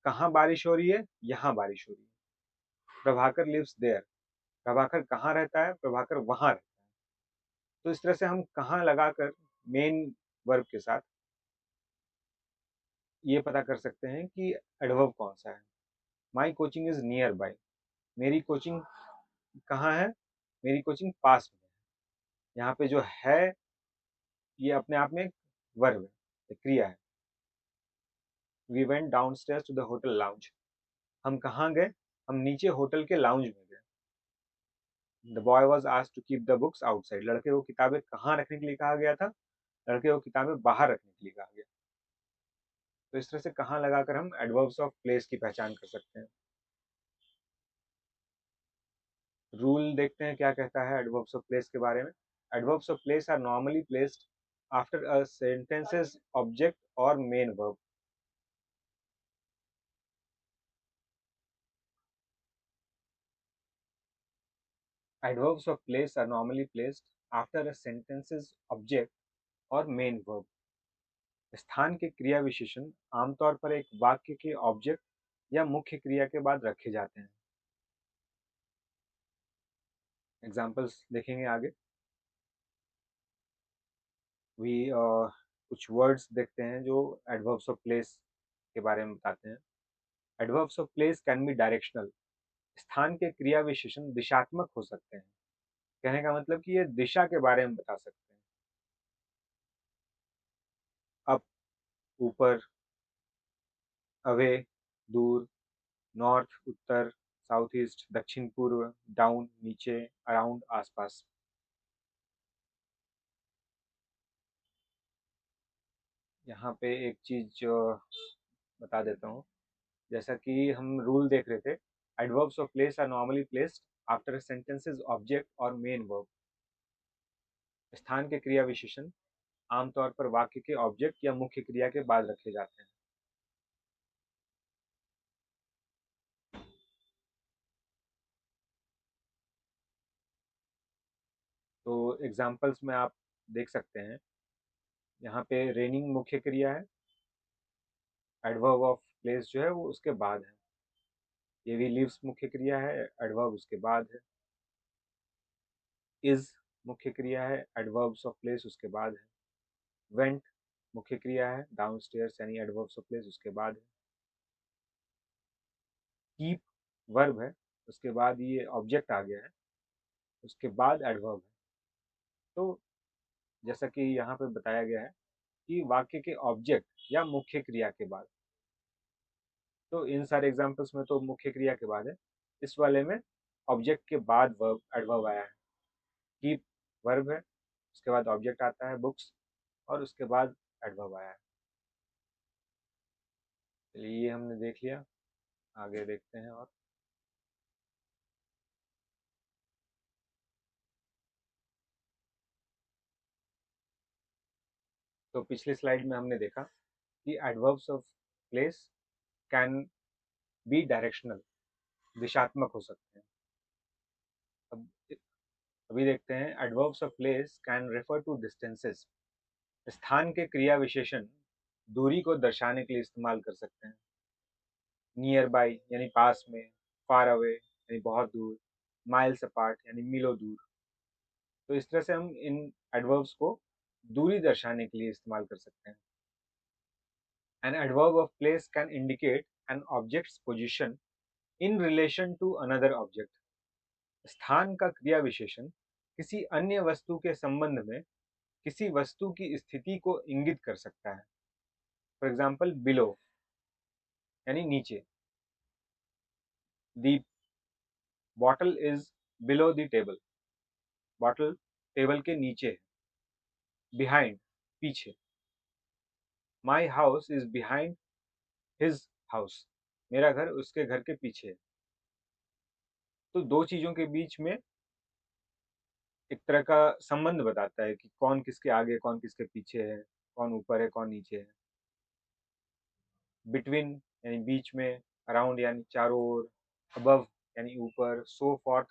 कहाँ बारिश हो रही है, यहाँ बारिश हो रही है। Prabhakar lives there. प्रभाकर कहाँ रहता है, प्रभाकर वहां रहता है। तो इस तरह से हम कहाँ लगाकर मेन वर्ब के साथ ये पता कर सकते हैं कि एडवर्ब कौन सा है। My coaching is near by, मेरी कोचिंग कहाँ है, मेरी कोचिंग पास में है। यहाँ पे जो है ये अपने आप में एक वर्ब है, एक क्रिया है। We went downstairs to the hotel lounge, हम कहाँ गए, हम नीचे होटल के लाउंज में गए। The boy was asked to keep the books outside, लड़के को किताबें कहाँ रखने के लिए कहा गया था, लड़के को किताबें बाहर रखने के लिए कहा गया। तो इस तरह से कहाँ लगाकर हम एडवर्ब्स ऑफ प्लेस की पहचान कर सकते हैं। रूल देखते हैं क्या कहता है एडवर्ब्स ऑफ प्लेस के बारे में। Adverbs of place are normally placed after a sentences object और main verb. Adverbs of place are normally placed after a sentences object और मेन वर्ब। स्थान के क्रिया विशेषण आमतौर पर एक वाक्य के ऑब्जेक्ट या मुख्य क्रिया के बाद रखे जाते हैं। एग्जाम्पल्स देखेंगे आगे। वी कुछ वर्ड्स देखते हैं जो एडवर्ब्स ऑफ प्लेस के बारे में बताते हैं। Adverbs of place can be directional, स्थान के क्रिया विशेषण दिशात्मक हो सकते हैं। कहने का मतलब कि ये दिशा के बारे में बता सकते हैं। अप, ऊपर, अवे, दूर, नॉर्थ, उत्तर, साउथ ईस्ट, दक्षिण पूर्व, डाउन, नीचे, अराउंड, आसपास। यहाँ पे एक चीज बता देता हूँ। जैसा कि हम रूल देख रहे थे, adverbs of place are normally placed after sentences object और मेन वर्ब। स्थान के क्रिया विशेषण आमतौर पर वाक्य के ऑब्जेक्ट या मुख्य क्रिया के बाद रखे जाते हैं। तो एग्जाम्पल्स में आप देख सकते हैं, यहाँ पे रेनिंग मुख्य क्रिया है, एडवर्ब ऑफ प्लेस जो है वो उसके बाद है। ये भी लीव्स मुख्य क्रिया है, एडवर्ब उसके बाद है। इज मुख्य क्रिया है, एडवर्ब्स ऑफ प्लेस उसके बाद है। वेंट मुख्य क्रिया है, डाउन स्टेयर्स यानी एडवर्ब्स ऑफ प्लेस उसके बाद है। कीप वर्ब है, उसके बाद ये ऑब्जेक्ट आ गया है, उसके बाद एडवर्ब है। तो जैसा कि यहाँ पे बताया गया है कि वाक्य के ऑब्जेक्ट या मुख्य क्रिया के बाद, तो इन सारे एग्जाम्पल्स में तो मुख्य क्रिया के बाद है। इस वाले में ऑब्जेक्ट के बाद वर्ब एडवर्ब आया है। कीप वर्ब है, उसके बाद ऑब्जेक्ट आता है बुक्स, और उसके बाद एडवर्ब आया है। चलिए ये हमने देख लिया, आगे देखते हैं। और तो पिछली स्लाइड में हमने देखा कि adverbs of place can be directional, दिशात्मक हो सकते हैं। अब अभी देखते हैं adverbs of place can refer to distances, स्थान के क्रिया विशेषण दूरी को दर्शाने के लिए इस्तेमाल कर सकते हैं। नियर बाय यानी पास में, फार अवे यानी बहुत दूर, माइल्स अपार्ट यानी मीलों दूर। तो इस तरह से हम इन एडवर्ब्स को दूरी दर्शाने के लिए इस्तेमाल कर सकते हैं। An adverb of place can indicate an object's position in relation to another object. स्थान का क्रिया विशेषण किसी अन्य वस्तु के संबंध में किसी वस्तु की स्थिति को इंगित कर सकता है। फॉर एग्जाम्पल बिलो यानी नीचे, the bottle is below the table, bottle table के नीचे है। बिहाइंड पीछे, my house is behind his house, मेरा घर उसके घर के पीछे है। तो दो चीजों के बीच में एक तरह का संबंध बताता है कि कौन किसके आगे कौन किसके पीछे है, कौन ऊपर है कौन नीचे है। बिटवीन यानी बीच में, अराउंड यानी चारों ओर, अबव यानी ऊपर, सो फॉर्थ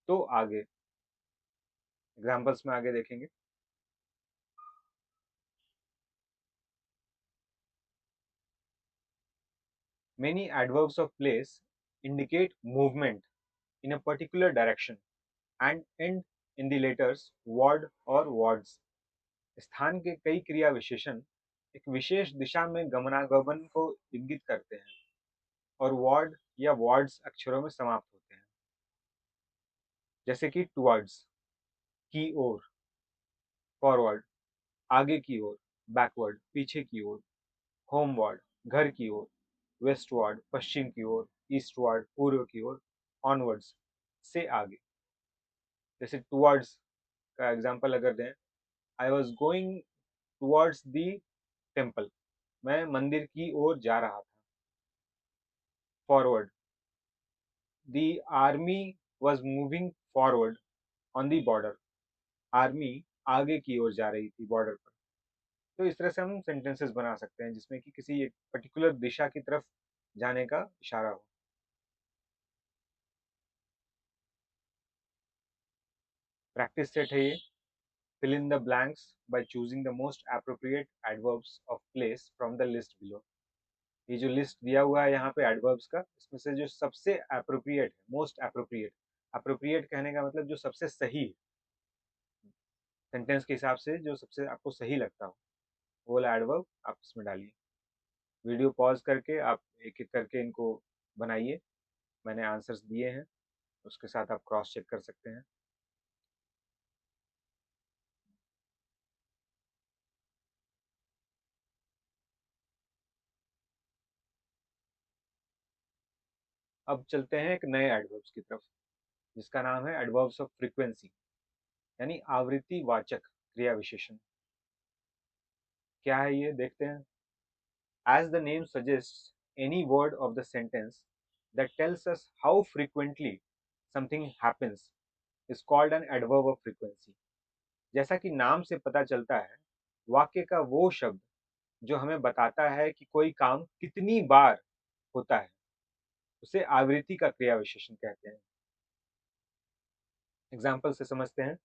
तो आगे। एग्जाम्पल्स में आगे देखेंगे। Many adverbs of place indicate movement in a particular direction and end in the letters ward or wards. स्थान के कई क्रिया विशेषण एक विशेष दिशा में गमनागमन को इंगित करते हैं और वार्ड या वार्ड्स अक्षरों में समाप्त होते हैं, जैसे कि टुवर्ड्स की ओर, फॉरवर्ड आगे की ओर, बैकवर्ड पीछे की ओर, होमवर्ड घर की ओर, वेस्टवर्ड पश्चिम की ओर, ईस्टवर्ड पूर्व की ओर, ऑनवर्ड्स से आगे। जैसे टुवर्ड्स का एग्जांपल अगर दें, I was going towards the temple, मैं मंदिर की ओर जा रहा था। Forward, the army was moving forward on the border, army आगे की ओर जा रही थी बॉर्डर पर। तो इस तरह से हम सेंटेंसेस बना सकते हैं जिसमें कि किसी एक पर्टिकुलर दिशा की तरफ जाने का इशारा हो। प्रैक्टिस सेट है ये। Fill in the blanks by choosing the most appropriate adverbs of place from the list below. ये जो लिस्ट दिया हुआ है यहाँ पे एडवर्ब्स का, इसमें से जो सबसे एप्रोप्रिएट है, मोस्ट एप्रोप्रिएट, एप्रोप्रिएट कहने का मतलब जो सबसे सही सेंटेंस के हिसाब से जो सबसे आपको सही लगता हो, वो वाला एडवर्ब आप इसमें डालिए। वीडियो पॉज करके आप एक एक करके इनको बनाइए। मैंने आंसर्स दिए हैं, उसके साथ आप क्रॉस चेक कर सकते हैं। अब चलते हैं एक नए एडवर्ब्स की तरफ, जिसका नाम है एडवर्ब्स ऑफ फ्रीक्वेंसी, यानी आवृत्ति वाचक क्रिया विशेषण। क्या है ये, देखते हैं। As the name suggests, any word of the sentence that tells us how frequently something happens is called an adverb of frequency. जैसा कि नाम से पता चलता है, वाक्य का वो शब्द जो हमें बताता है कि कोई काम कितनी बार होता है, उसे आवृत्ति का क्रिया विशेषण कहते हैं। एग्जाम्पल से समझते हैं।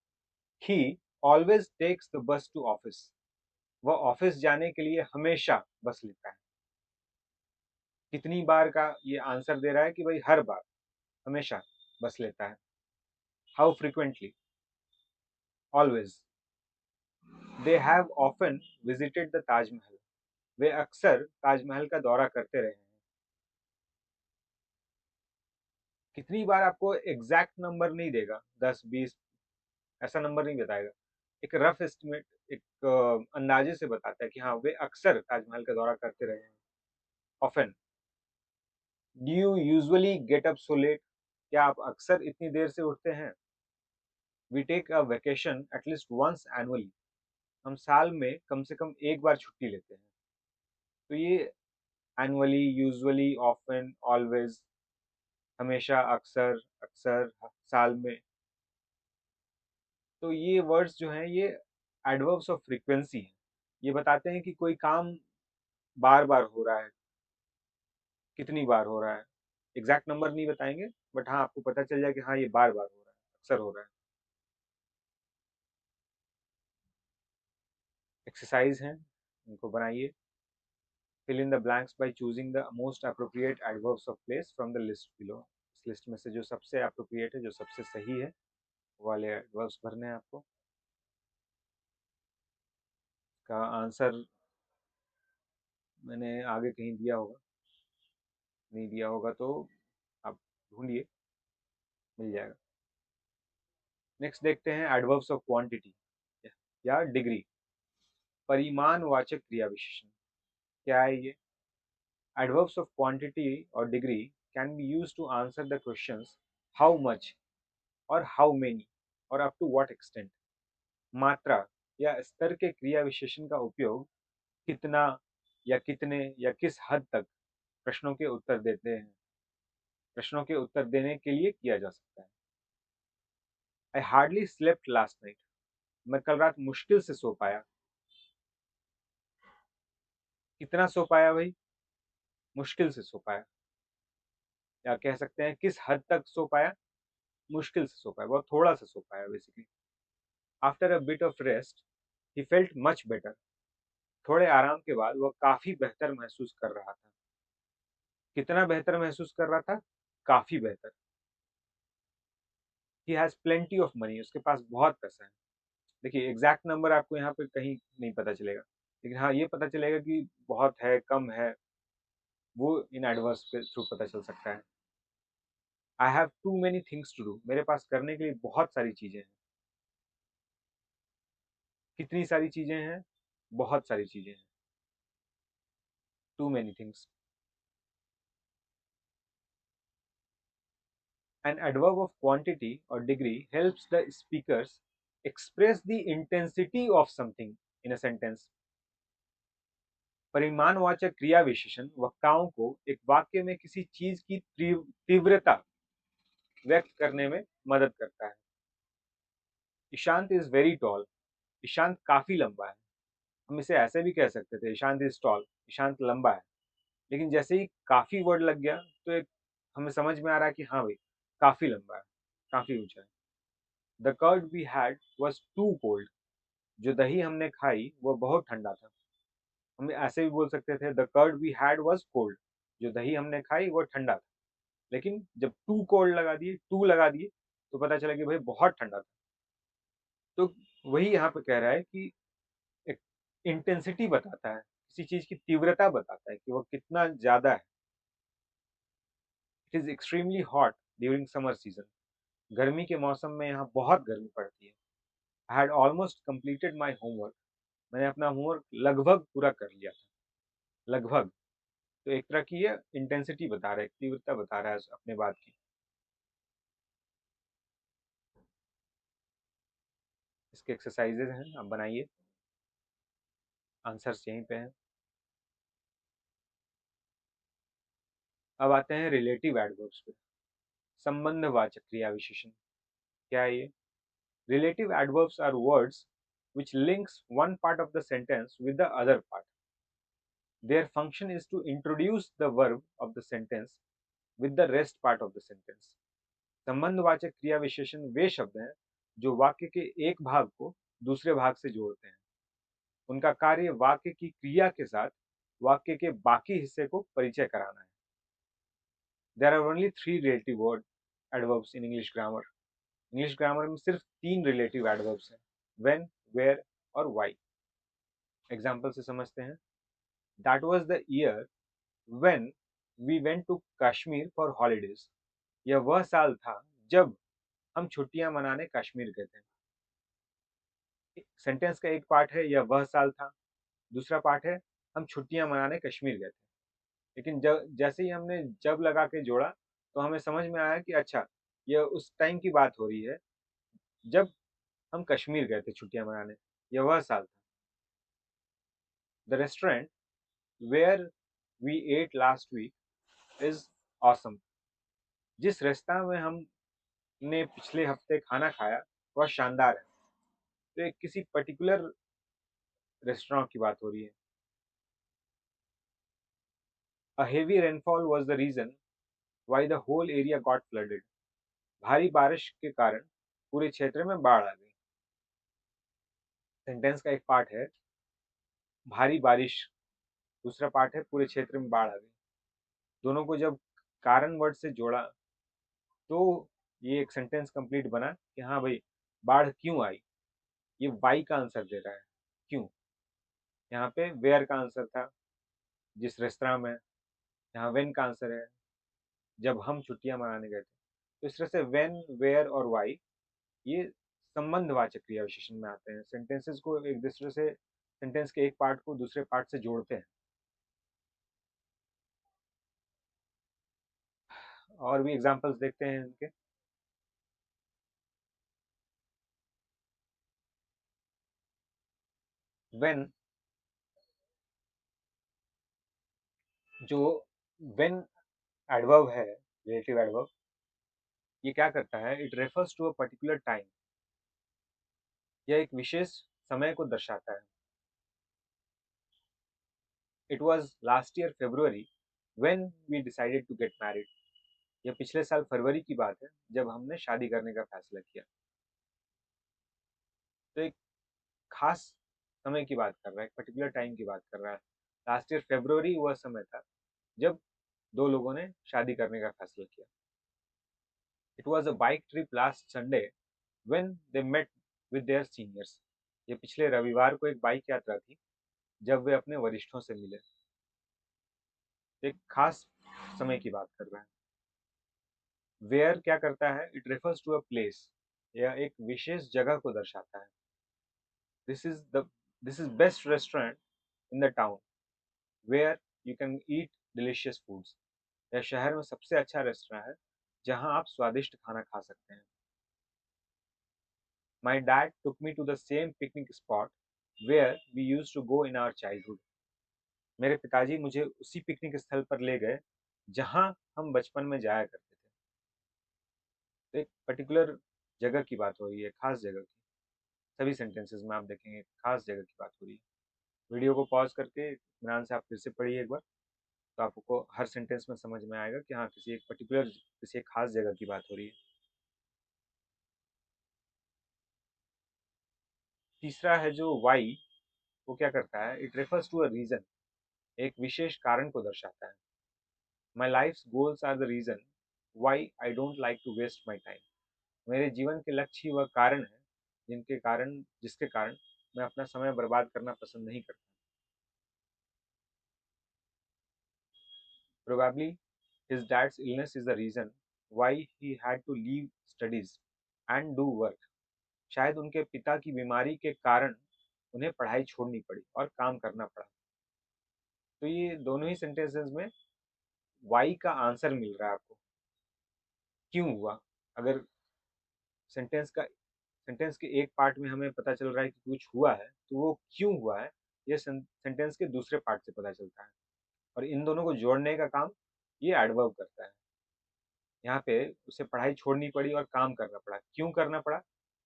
He always takes the bus to office. वह ऑफिस जाने के लिए हमेशा बस लेता है। कितनी बार का ये आंसर दे रहा है कि भाई हर बार, हमेशा बस लेता है। How frequently, always. They have often visited the Taj Mahal, वे अक्सर ताजमहल का दौरा करते रहे हैं। कितनी बार आपको एग्जैक्ट नंबर नहीं देगा, 10 20 ऐसा नंबर नहीं बताएगा, एक रफ एस्टिमेट, एक अंदाजे से बताता है कि हाँ वे अक्सर ताजमहल का दौरा करते रहे हैं। Often. Do you usually get up so late, क्या आप अक्सर इतनी देर से उठते हैं। We take a vacation at least once annually, हम साल में कम से कम एक बार छुट्टी लेते हैं। तो ये एनुअली, यूजुअली, ऑफन, ऑलवेज, हमेशा, अक्सर, अक्सर, साल में, तो ये वर्ड्स जो हैं ये एडवर्ब्स ऑफ फ्रीक्वेंसी हैं। ये बताते हैं कि कोई काम बार बार हो रहा है, कितनी बार हो रहा है। एग्जैक्ट नंबर नहीं बताएंगे, बट हाँ आपको पता चल जाए कि हाँ ये बार बार हो रहा है, अक्सर हो रहा है। एक्सरसाइज हैं, इनको बनाइए। Fill in the blanks by choosing the most appropriate adverbs of place from the list below. इस लिस्ट में से जो सबसे अप्रोप्रिएट है, जो सबसे सही है, वो वाले एडवर्ब्स भरने हैं आपको। का आंसर मैंने आगे कहीं दिया होगा, नहीं दिया होगा तो आप ढूंढिए, मिल जाएगा। नेक्स्ट देखते हैं एडवर्ब्स ऑफ क्वांटिटी या डिग्री, परिमाणवाचक क्रिया विशेषण। क्या है ये। एडवर्ब्स ऑफ क्वांटिटी और degree can be used to answer the questions how much और हाउ मेनी और अप टू व्हाट एक्सटेंट। मात्रा या स्तर के क्रिया विशेषण का उपयोग कितना या कितने या किस हद तक प्रश्नों के उत्तर देते हैं, प्रश्नों के उत्तर देने के लिए किया जा सकता है। I hardly slept last night, मैं कल रात मुश्किल से सो पाया। कितना सो पाया भाई, मुश्किल से सो पाया। या कह सकते हैं किस हद तक सो पाया, मुश्किल से सो पाया, बहुत थोड़ा सा सो पाया basically. After a bit of rest he felt much better, थोड़े आराम के बाद वह काफी बेहतर महसूस कर रहा था। कितना बेहतर महसूस कर रहा था, काफी बेहतर। He has plenty of money, उसके पास बहुत पैसा है। देखिए एग्जैक्ट नंबर आपको यहाँ पे कहीं नहीं पता चलेगा, लेकिन हाँ, ये पता चलेगा कि बहुत है, कम है, वो इन एडवर्ब्स के थ्रू पता चल सकता है। I have too many things to do, मेरे पास करने के लिए बहुत सारी चीजें हैं। कितनी सारी चीजें हैं? बहुत सारी चीजें हैं। Too many things. An adverb of quantity or degree helps the speakers express the intensity of something in a sentence. परिमाणवाचक क्रिया विशेषण वक्ताओं को एक वाक्य में किसी चीज की तीव्रता व्यक्त करने में मदद करता है। Ishant is very tall, Ishant काफी लंबा है। हम इसे ऐसे भी कह सकते थे, ईशांत इज टॉल, ईशांत लंबा है। लेकिन जैसे ही काफी वर्ड लग गया तो एक हमें समझ में आ रहा है कि हाँ भाई, काफी लंबा है, काफी ऊंचा है। The curd we had was too cold, जो दही हमने खाई वो बहुत ठंडा था। हम ऐसे भी बोल सकते थे, the curd we had was cold, जो दही हमने खाई वो ठंडा था। लेकिन जब टू कोल्ड लगा दिए, टू लगा दिए, तो पता चला कि भाई बहुत ठंडा था। तो वही यहाँ पे कह रहा है कि एक इंटेंसिटी बताता है, किसी चीज की तीव्रता बताता है कि वो कितना ज्यादा है। It is extremely hot during summer season, गर्मी के मौसम में यहाँ बहुत गर्मी पड़ती है। I had almost completed my homework, मैंने अपना होमवर्क लगभग पूरा कर लिया था। लगभग, तो एक तरह की ये इंटेंसिटी बता रहा है, तीव्रता बता रहा है अपने बात की। इसके एक्सरसाइजेज हैं, आप बनाइए, आंसर्स यहीं पे हैं। अब आते हैं रिलेटिव एडवर्ब्स पे। संबंधवाचक क्रिया विशेषण क्या है ये? Relative adverbs are words which links one part of the sentence with the other part. Their function is to introduce the verb of the sentence with the rest part of the sentence. संबंधवाचक क्रिया विशेषण वे शब्द हैं जो वाक्य के एक भाग को दूसरे भाग से जोड़ते हैं। उनका कार्य वाक्य की क्रिया के साथ वाक्य के बाकी हिस्से को परिचय कराना है। There are only three relative word adverbs in English grammar. English grammar में सिर्फ तीन रिलेटिव एडवर्ब्स हैं, when, where और why। एग्जाम्पल से समझते हैं। That was the year when we went to Kashmir for holidays. यह वह साल था जब हम छुट्टियां मनाने कश्मीर गए थे। सेंटेंस का एक पार्ट है यह वह साल था, दूसरा पार्ट है हम छुट्टियां मनाने कश्मीर गए थे। लेकिन जब जैसे ही हमने जब लगा के जोड़ा तो हमें समझ में आया कि अच्छा, यह उस टाइम की बात हो रही है जब हम कश्मीर गए थे छुट्टियां मनाने। यह वह साल था। The restaurant where we ate last week is awesome. जिस रेस्तरां में हमने पिछले हफ्ते खाना खाया वह शानदार है। तो एक किसी पर्टिकुलर रेस्टोरेंट की बात हो रही है। A heavy rainfall was the reason why the whole area got flooded. भारी बारिश के कारण पूरे क्षेत्र में बाढ़ आ गई। सेंटेंस का एक पार्ट है भारी बारिश, दूसरा पार्ट है पूरे क्षेत्र में बाढ़ आ गई। दोनों को जब कारण वर्ड से जोड़ा तो ये एक सेंटेंस कंप्लीट बना कि हाँ भाई, बाढ़ क्यों आई। ये वाई का आंसर दे रहा है, क्यों। यहाँ पे वेयर का आंसर था, जिस रेस्तरां में। यहाँ वेन का आंसर है, जब हम छुट्टियां मनाने गए थे। तो इस तरह से वेन, वेयर और वाई ये संबंधवाचक क्रिया विशेषण में आते हैं। सेंटेंसेस को एक दूसरे से, सेंटेंस के एक पार्ट को दूसरे पार्ट से जोड़ते हैं। और भी एग्जांपल्स देखते हैं इनके। व्हेन, जो व्हेन एडवर्ब है, रिलेटिव एडवर्ब, ये क्या करता है, it refers to a particular time. यह एक विशेष समय को दर्शाता है। It was last year February when we decided to get married. यह पिछले साल फरवरी की बात है जब हमने शादी करने का फैसला किया। तो एक खास समय की बात कर रहा है, एक पर्टिकुलर टाइम की बात कर रहा है। लास्ट ईयर February वह समय था जब दो लोगों ने शादी करने का फैसला किया। It was a bike trip last Sunday when they met with their seniors. ये पिछले रविवार को एक बाइक यात्रा थी जब वे अपने वरिष्ठों से मिले। एक खास समय की बात कर रहे हैं। वेयर क्या करता है, it refers to a place, यह एक विशेष जगह को दर्शाता है। This is the this is best restaurant in the town where you can eat delicious foods. यह शहर में सबसे अच्छा रेस्टोरेंट है जहां आप स्वादिष्ट खाना खा सकते हैं। My dad took me to the same picnic spot where we use to go in our childhood. मेरे पिताजी मुझे उसी पिकनिक स्थल पर ले गए जहां हम बचपन में जाया करते थे। तो एक पर्टिकुलर जगह की बात हो रही है, खास जगह की। सभी सेंटेंसेस में आप देखेंगे खास जगह की बात हो रही है। वीडियो को पॉज करके ध्यान से आप फिर से पढ़िए एक बार, तो आपको हर सेंटेंस में समझ में आएगा कि हाँ, किसी एक पर्टिकुलर, किसी एक खास जगह की बात हो रही है। तीसरा है जो वाई, वो क्या करता है, it refers to a reason, एक विशेष कारण को दर्शाता है। My life goals are the reason why I don't like to waste my time. मेरे जीवन के लक्ष्य ही वह कारण है जिसके कारण मैं अपना समय बर्बाद करना पसंद नहीं करता। Probably his dad's illness is the reason why he had to leave studies and do work। शायद उनके पिता की बीमारी के कारण उन्हें पढ़ाई छोड़नी पड़ी और काम करना पड़ा। तो ये दोनों ही सेंटेंसेस में वाई का आंसर मिल रहा है आपको, क्यों हुआ। अगर सेंटेंस का सेंटेंस के एक पार्ट में हमें पता चल रहा है कि कुछ हुआ है, तो वो क्यों हुआ है, ये सेंटेंस के दूसरे पार्ट से पता चलता है। और इन दोनों को जोड़ने का काम ये एडवर्ब करता है। यहाँ पे उसे पढ़ाई छोड़नी पड़ी और काम करना पड़ा। क्यों करना पड़ा?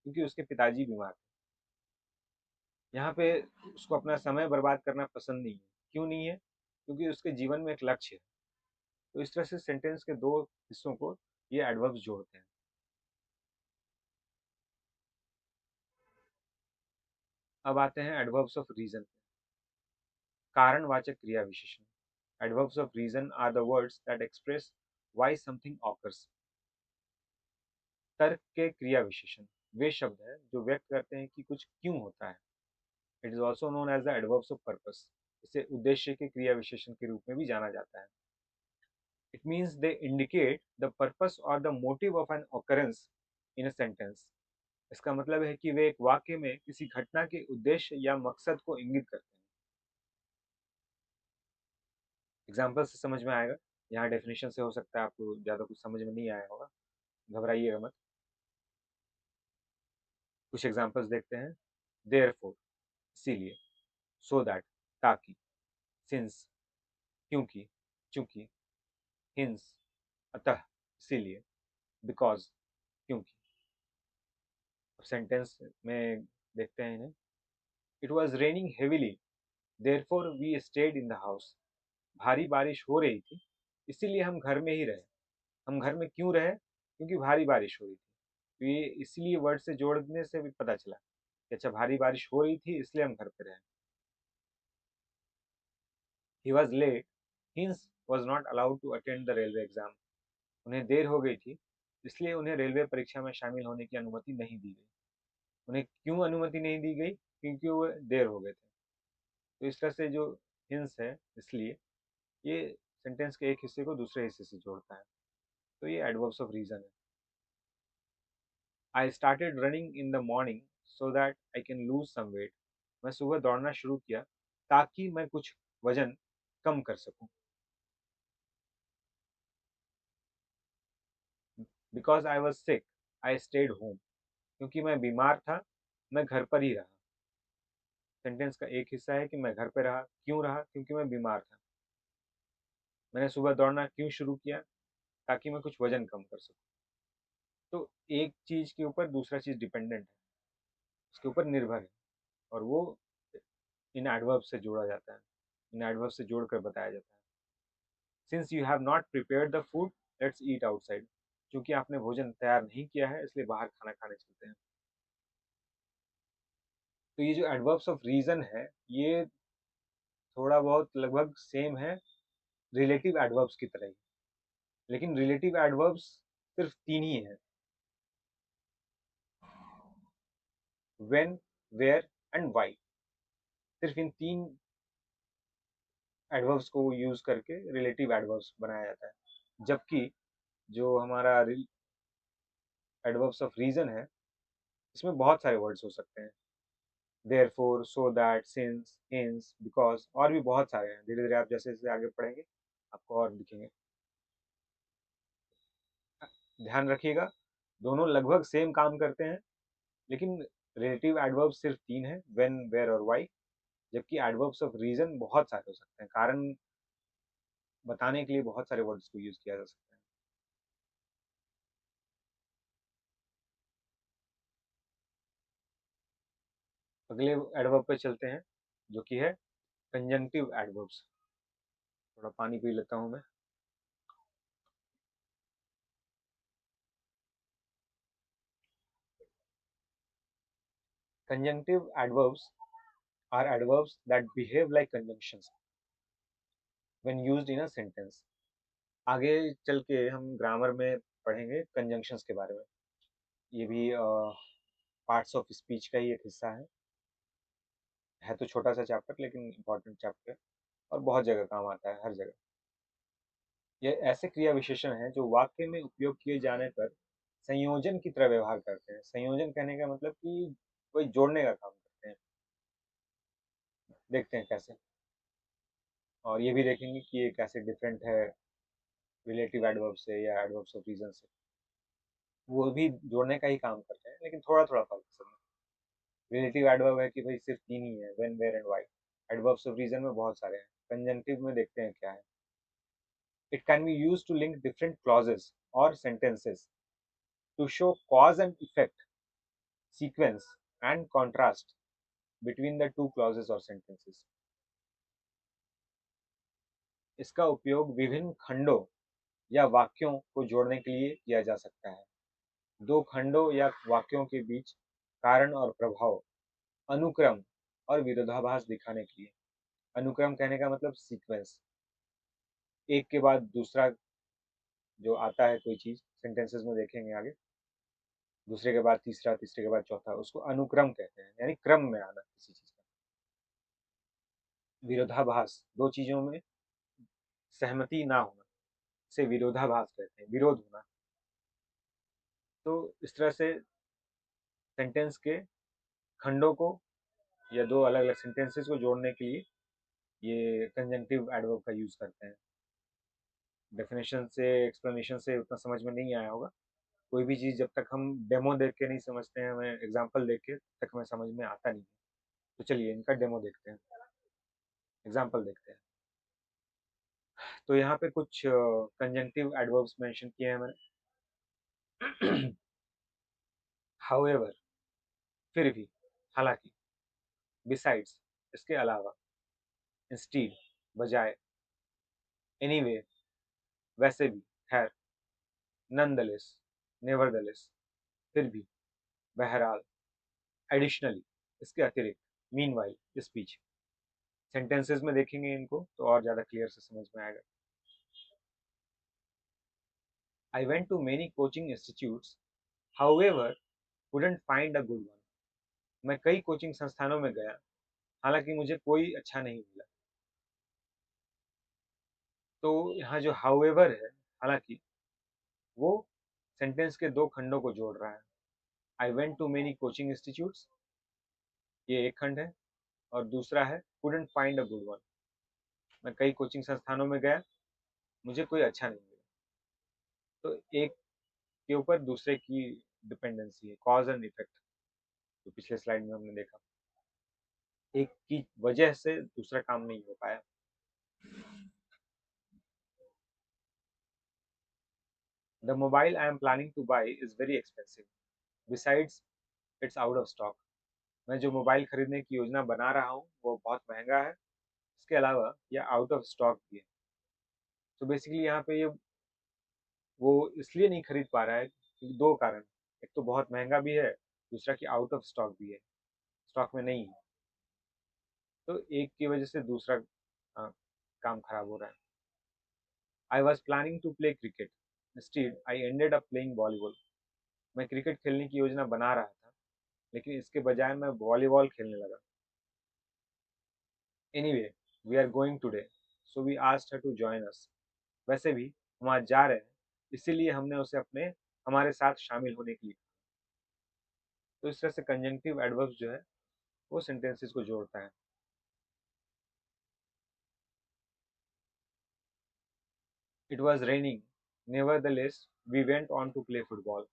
क्योंकि उसके पिताजी बीमार थे। यहाँ पे उसको अपना समय बर्बाद करना पसंद नहीं है। क्यों नहीं है? क्योंकि उसके जीवन में एक लक्ष्य है। तो इस तरह से सेंटेंस के दो हिस्सों को ये एडवर्ब्स जोड़ते हैं। अब आते हैं एडवर्ब्स ऑफ रीजन। कारणवाचक क्रिया विशेषण। Adverbs of reason are the words that express why something occurs. तर्क के क्रिया विशेषण वे शब्द हैं जो व्यक्त करते हैं कि कुछ क्यों होता है। It is also known as the adverbs of purpose. इसे उद्देश्य के क्रिया विशेषण के रूप में भी जाना जाता है। It means they indicate the purpose or the motive of an occurrence in a sentence. इसका मतलब है कि वे एक वाक्य में किसी घटना के उद्देश्य या मकसद को इंगित करते हैं। एग्जाम्पल से समझ में आएगा, यहाँ डेफिनेशन से हो सकता है आपको ज़्यादा कुछ समझ में नहीं आया होगा, घबराइएगा मत। कुछ एग्जाम्पल्स देखते हैं। देयरफॉर, इसीलिए। सो दैट, ताकि। सिंस, क्योंकि, चूंकि। हिंस, अतः, इसीलिए। बिकॉज, क्योंकि। अब सेंटेंस में देखते हैं इन्हें। It was raining heavily, therefore we stayed in the house. भारी बारिश हो रही थी, इसीलिए हम घर में ही रहे। हम घर में क्यों रहे? क्योंकि भारी बारिश हो रही थी। तो ये इसलिए वर्ड से जोड़ने से भी पता चला कि अच्छा, भारी बारिश हो रही थी इसलिए हम घर पे रहे। He was late, hence was not allowed to attend the railway exam. उन्हें देर हो गई थी, इसलिए उन्हें रेलवे परीक्षा में शामिल होने की अनुमति नहीं दी गई। उन्हें क्यों अनुमति नहीं दी गई? क्योंकि वो देर हो गए थे। तो इस तरह से जो हिंस है, इसलिए, ये सेंटेंस के एक हिस्से को दूसरे हिस्से से जोड़ता है। तो ये एडवर्ब्स ऑफ रीजन है। I started running in the morning so that I can lose some weight. मैं सुबह दौड़ना शुरू किया ताकि मैं कुछ वजन कम कर सकूं। Because I was sick I stayed home. क्योंकि मैं बीमार था, मैं घर पर ही रहा। सेंटेंस का एक हिस्सा है कि मैं घर पर रहा। क्यों रहा? क्योंकि मैं बीमार था। मैंने सुबह दौड़ना क्यों शुरू किया? ताकि मैं कुछ वजन कम कर सकूं। तो एक चीज के ऊपर दूसरा चीज डिपेंडेंट है, उसके ऊपर निर्भर है, और वो इन एडवर्ब से जोड़ा जाता है, इन एडवर्ब से जोड़कर बताया जाता है। Since you have not prepared the food, let's eat outside. क्योंकि आपने भोजन तैयार नहीं किया है, इसलिए बाहर खाना खाने चलते हैं। तो ये जो एडवर्ब्स ऑफ रीजन है, ये थोड़ा बहुत लगभग सेम है रिलेटिव एडवर्ब्स की तरह ही। लेकिन रिलेटिव एडवर्ब्स सिर्फ तीन ही हैं, व्हेन, वेयर एंड व्हाई। सिर्फ इन तीन एडवर्ब्स को यूज करके रिलेटिव एडवर्ब्स बनाया जाता है, जबकि जो हमारा एडवर्ब्स ऑफ रीजन है इसमें बहुत सारे वर्ड्स हो सकते हैं। Therefore, so that, since, hints, because, और भी बहुत सारे हैं। धीरे धीरे आप जैसे जैसे आगे पढ़ेंगे आपको और दिखेंगे। ध्यान रखिएगा, दोनों लगभग सेम काम करते हैं, लेकिन रिलेटिव एडवर्ब सिर्फ 3 है, व्हेन, वेयर और व्हाई, जबकि एडवर्ब्स ऑफ रीजन बहुत सारे हो सकते हैं। कारण बताने के लिए बहुत सारे वर्ड्स को यूज किया जा सकता है। अगले एडवर्ब पे चलते हैं, जो कि है कंजंक्टिव एडवर्ब्स। थोड़ा पानी पी लेता हूं मैं। Conjunctive adverbs are adverbs that behave like conjunctions when used in a sentence. आगे चल के हम ग्रामर में पढ़ेंगे कंजंक्शंस के बारे में। ये भी पार्ट्स ऑफ स्पीच का ही एक हिस्सा है तो छोटा सा चैप्टर, लेकिन इम्पोर्टेंट चैप्टर, और बहुत जगह काम आता है, हर जगह। ये ऐसे क्रिया विशेषण हैं जो वाक्य में उपयोग किए जाने पर संयोजन की तरह व्यवहार करते हैं। संयोजन कहने का मतलब कि कोई जोड़ने का काम करते हैं। देखते हैं कैसे, और ये भी देखेंगे कि ये कैसे डिफरेंट है रिलेटिव एडवर्ब से या एडवर्ब्स ऑफ रीजन से। वो भी जोड़ने का ही काम करते हैं, लेकिन थोड़ा थोड़ा फर्क है सब में। रिलेटिव एडवर्ब है कि भाई सिर्फ 3 ही है, when, where and why. Adverbs of reason में बहुत सारे हैं। कंजंक्टिव में देखते हैं क्या है। It can be used to link different clauses और sentences to show cause and effect, sequence, and contrast between the two clauses or sentences. इसका उपयोग विभिन्न खंडों या वाक्यों को जोड़ने के लिए किया जा सकता है। दो खंडों या वाक्यों के बीच कारण और प्रभाव, अनुक्रम और विरोधाभास दिखाने के लिए। अनुक्रम कहने का मतलब सीक्वेंस, एक के बाद दूसरा जो आता है कोई चीज, सेंटेंसेस में देखेंगे आगे, दूसरे के बाद तीसरा, तीसरे के बाद चौथा, उसको अनुक्रम कहते हैं, यानी क्रम में आना किसी चीज का। विरोधाभास, दो चीजों में सहमति ना होना से विरोधाभास कहते हैं, विरोध होना। तो इस तरह से सेंटेंस के खंडों को या दो अलग अलग सेंटेंसेस को जोड़ने के लिए ये कंजंक्टिव एडवर्ब का यूज करते हैं। डेफिनेशन से, एक्सप्लेनेशन से उतना समझ में नहीं आया होगा। कोई भी चीज़ जब तक हम डेमो देख के नहीं समझते हैं, हमें एग्जाम्पल देख के, तक हमें समझ में आता नहीं है। तो चलिए इनका डेमो देखते हैं, एग्जाम्पल देखते हैं। तो यहाँ पे कुछ कंजंक्टिव एडवर्ब्स मेंशन किए हैं मैंने। हाउएवर, फिर भी, हालांकि, बिसाइड्स, इसके अलावा, इंस्टीड, बजाय, एनीवे, वैसे भी, खैर, नॉनदलेस, नेवरदलेस, फिर भी, बहरहाल, एडिशनली, इसके अतिरिक्त, मीनवाइल, स्पीच। सेंटेंसेस में देखेंगे इनको तो और ज्यादा क्लियर से समझ में आएगा। I went to many coaching institutes, however couldn't find a good one. मैं कई कोचिंग संस्थानों में गया, हालांकि मुझे कोई अच्छा नहीं मिला। तो यहाँ जो हाउएवर है, हालांकि, वो सेंटेंस के दो खंडों को जोड़ रहा है। I went to many coaching institutes, ये एक खंड है, और दूसरा है couldn't find a good one. मैं कई कोचिंग संस्थानों में गया, मुझे कोई अच्छा नहीं मिला। तो एक के ऊपर दूसरे की डिपेंडेंसी है, कॉज एंड इफेक्ट, जो पिछले स्लाइड में हमने देखा। एक की वजह से दूसरा काम नहीं हो पाया। The mobile I am planning two by is very expensive, besides it's out of stock. मैं जो मोबाइल खरीदने की योजना बना रहा हूँ वो बहुत महंगा है, इसके अलावा यह आउट ऑफ स्टॉक भी है। तो बेसिकली यहाँ पे ये वो इसलिए नहीं खरीद पा रहा है क्योंकि दो कारण, एक तो बहुत महंगा भी है, दूसरा कि आउट ऑफ स्टॉक भी है, स्टॉक में नहीं है। तो एक की वजह से दूसरा काम खराब हो रहा है। I was planning to play cricket, instead I ended up playing volleyball. मैं क्रिकेट खेलने की योजना बना रहा था, लेकिन इसके बजाय मैं वॉलीबॉल खेलने लगा। Anyway, we are going today, so we asked her to join us. वैसे भी हम आज जा रहे हैं, इसीलिए हमने उसे हमारे साथ शामिल होने के लिए। तो इस तरह से कंजंक्टिव एडवर्ब्स जो है वो सेंटेंसेस को जोड़ता है। It was raining, nevertheless we went on to play football.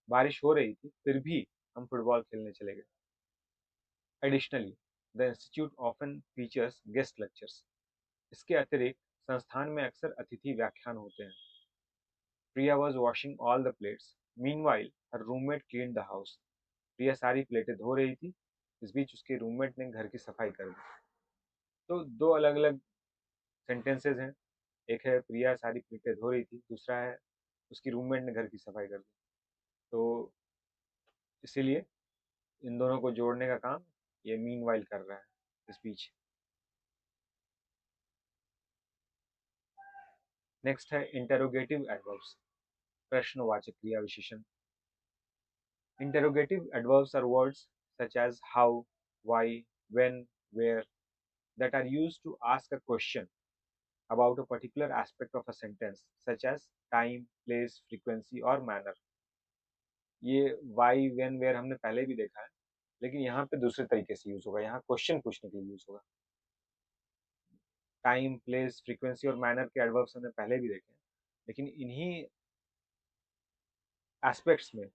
बारिश हो रही थी, फिर भी हम फुटबॉल खेलने चले गए। Additionally, the institute often features guest lectures. इसके अतिरिक्त संस्थान में अक्सर अतिथि व्याख्यान होते हैं। Priya was washing all the plates, meanwhile her roommate clean the house. Priya सारी प्लेटें धो रही थी, इस बीच उसके रूममेट ने घर की सफाई कर दी। तो दो अलग अलग सेंटेंसेस हैं। एक है प्रिया सारी प्लेटें धो रही थी, दूसरा है उसकी रूममेट ने घर की सफाई कर दी। तो इसीलिए इन दोनों को जोड़ने का काम ये मीनवाइल कर रहा है इस बीच। नेक्स्ट है इंटेरोगेटिव एडवर्ब्स, प्रश्नवाचक क्रिया विशेषण। Interrogative adverbs are words such as how, why, when, where that are used to ask a question about a particular aspect of a sentence, such as time, place, frequency और manner। ये why, when, where हमने पहले भी देखा है, लेकिन यहाँ पे दूसरे तरीके से यूज होगा। यहाँ क्वेश्चन पूछने के लिए यूज होगा। टाइम, प्लेस, फ्रीक्वेंसी और मैनर के एडवर्ब्स हमने पहले भी देखे हैं, लेकिन इन्हीं एस्पेक्ट्स में,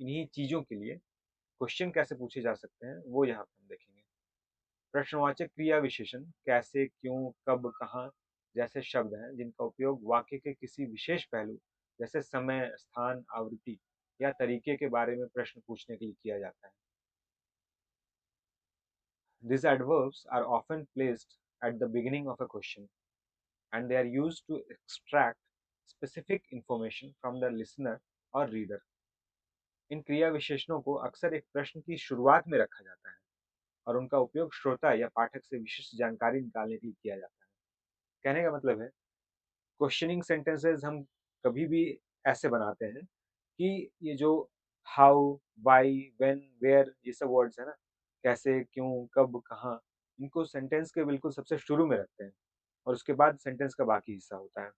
इन्हीं चीजों के लिए क्वेश्चन कैसे पूछे जा सकते हैं वो यहाँ पे हम देखेंगे। प्रश्नवाचक क्रिया विशेषण कैसे, क्यों, कब, कहाँ जैसे शब्द हैं जिनका उपयोग वाक्य के किसी विशेष पहलू जैसे समय, स्थान, आवृत्ति या तरीके के बारे में प्रश्न पूछने के लिए किया जाता है। These adverbs are often placed at the beginning of a question and they are used to extract specific information from the listener or reader। इन क्रिया विशेषणों को अक्सर एक प्रश्न की शुरुआत में रखा जाता है और उनका उपयोग श्रोता या पाठक से विशिष्ट जानकारी निकालने के लिए किया जाता है। कहने का मतलब है क्वेश्चनिंग सेंटेंसेस हम कभी भी ऐसे बनाते हैं कि ये जो हाउ, वाई, व्हेन, वेयर ये सब वर्ड्स है ना, कैसे, क्यों, कब, कहाँ, इनको सेंटेंस के बिल्कुल सबसे शुरू में रखते हैं और उसके बाद सेंटेंस का बाकी हिस्सा होता है।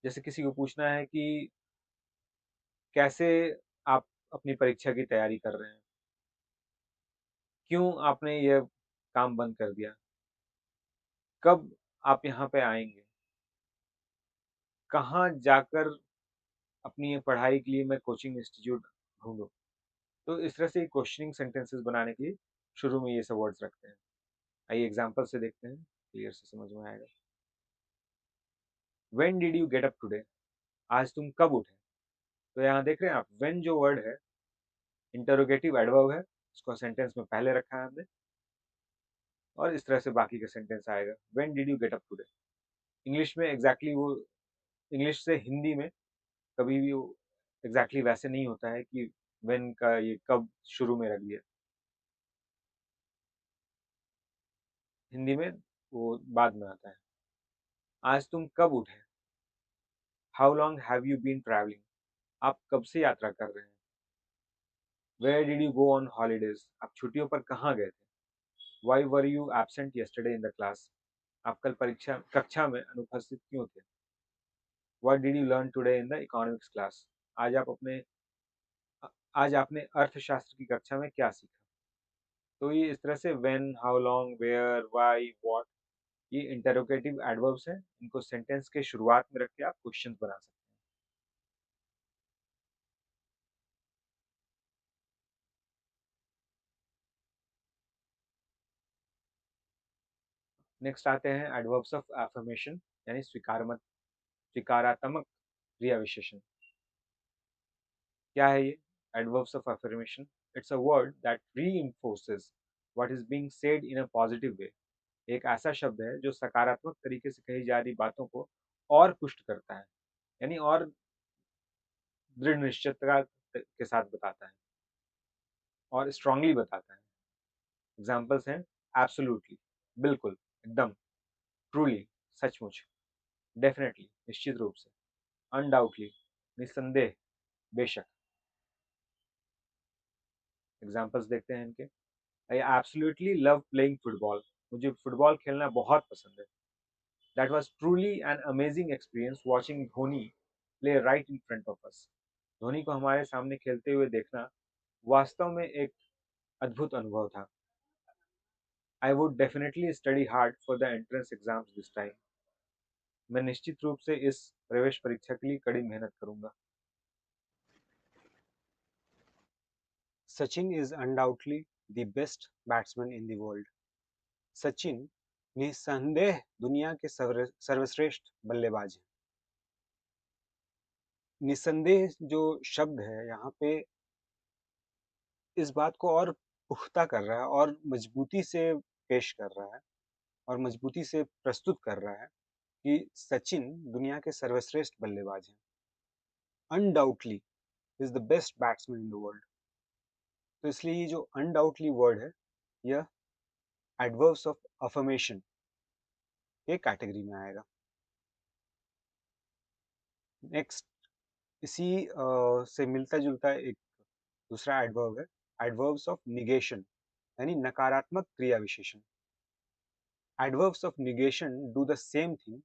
जैसे किसी को पूछना है कि कैसे आप अपनी परीक्षा की तैयारी कर रहे हैं, क्यों आपने ये काम बंद कर दिया, कब आप यहाँ पे आएंगे, कहाँ जाकर अपनी ये पढ़ाई के लिए मैं कोचिंग इंस्टीट्यूट ढूंढूं। तो इस तरह से क्वेश्चनिंग सेंटेंसेस बनाने के लिए शुरू में ये सब वर्ड्स रखते हैं। आइए एग्जांपल से देखते हैं, क्लियर से समझ में आएगा। When did you get up today, आज तुम कब उठे। तो यहाँ देख रहे हैं आप, व्हेन जो वर्ड है इंटरोगेटिव एडवर्ब है, उसको सेंटेंस में पहले रखा है हमने और इस तरह से बाकी का सेंटेंस आएगा। When did you get up today English में एग्जैक्टली वो, इंग्लिश से हिंदी में कभी भी वो एग्जैक्टली वैसे नहीं होता है कि व्हेन का ये कब शुरू में रख दिया। हिंदी में वो बाद में आता है। आज तुम कब उठे, how long have you been travelling, आप कब से यात्रा कर रहे हैं। Where did you go on holidays, आप छुट्टियों पर कहाँ गए थे। Why were you absent yesterday in the class, आप कल परीक्षा कक्षा में अनुपस्थित क्यों थे। What did you learn today in the economics class, आज आप अपने आज आपने अर्थशास्त्र की कक्षा में क्या सीखा। तो ये इस तरह से when, how long, where, why, what ये इंटरोगेटिव एडवर्ब्स हैं। इनको सेंटेंस के शुरुआत में रख के आप क्वेश्चंस बना सकते हैं। नेक्स्ट आते हैं एडवर्ब्स ऑफ एफर्मेशन यानी स्वीकारात्मक क्रिया विशेषण। क्या है ये adverbs of affirmation? It's a word that reinforces what is being said in a positive way. एक ऐसा शब्द है जो सकारात्मक तरीके से कही जा रही बातों को और पुष्ट करता है, यानी और दृढ़ निश्चितता के साथ बताता है और स्ट्रांगली बताता है। एग्जाम्पल्स हैं एब्सोल्युटली, बिल्कुल, एकदम, ट्रूली, सचमुच, डेफिनेटली, निश्चित रूप से, अनडाउटली, निस्संदेह, बेशक। एग्जाम्पल्स देखते हैं इनके। I absolutely love playing football, मुझे फुटबॉल खेलना बहुत पसंद है। That was truly an amazing experience watching Dhoni play right in front of us. Dhoni को हमारे सामने खेलते हुए देखना वास्तव में एक अद्भुत अनुभव था. I would definitely study hard for the entrance exams this time. मैं निश्चित रूप से इस प्रवेश परीक्षा के लिए कड़ी मेहनत करूंगा. Sachin is undoubtedly the best batsman in the world. Sachin निसंदेह दुनिया के सर्वश्रेष्ठ बल्लेबाज हैं. निसंदेह जो शब्द है यहाँ पे इस बात को और पुख्ता कर रहा है और मजबूती से पेश कर रहा है और मजबूती से प्रस्तुत कर रहा है कि सचिन दुनिया के सर्वश्रेष्ठ बल्लेबाज हैं. Undoubtedly is the best batsman in the world. तो इसलिए ये जो अनडाउटली वर्ड है यह एडवर्ब्स ऑफ अफर्मेशन के कैटेगरी में आएगा. नेक्स्ट इसी से मिलता जुलता एक दूसरा एडवर्ब है एडवर्ब्स ऑफ निगेशन यानी नकारात्मक क्रिया विशेषण. Adverbs of negation do the same thing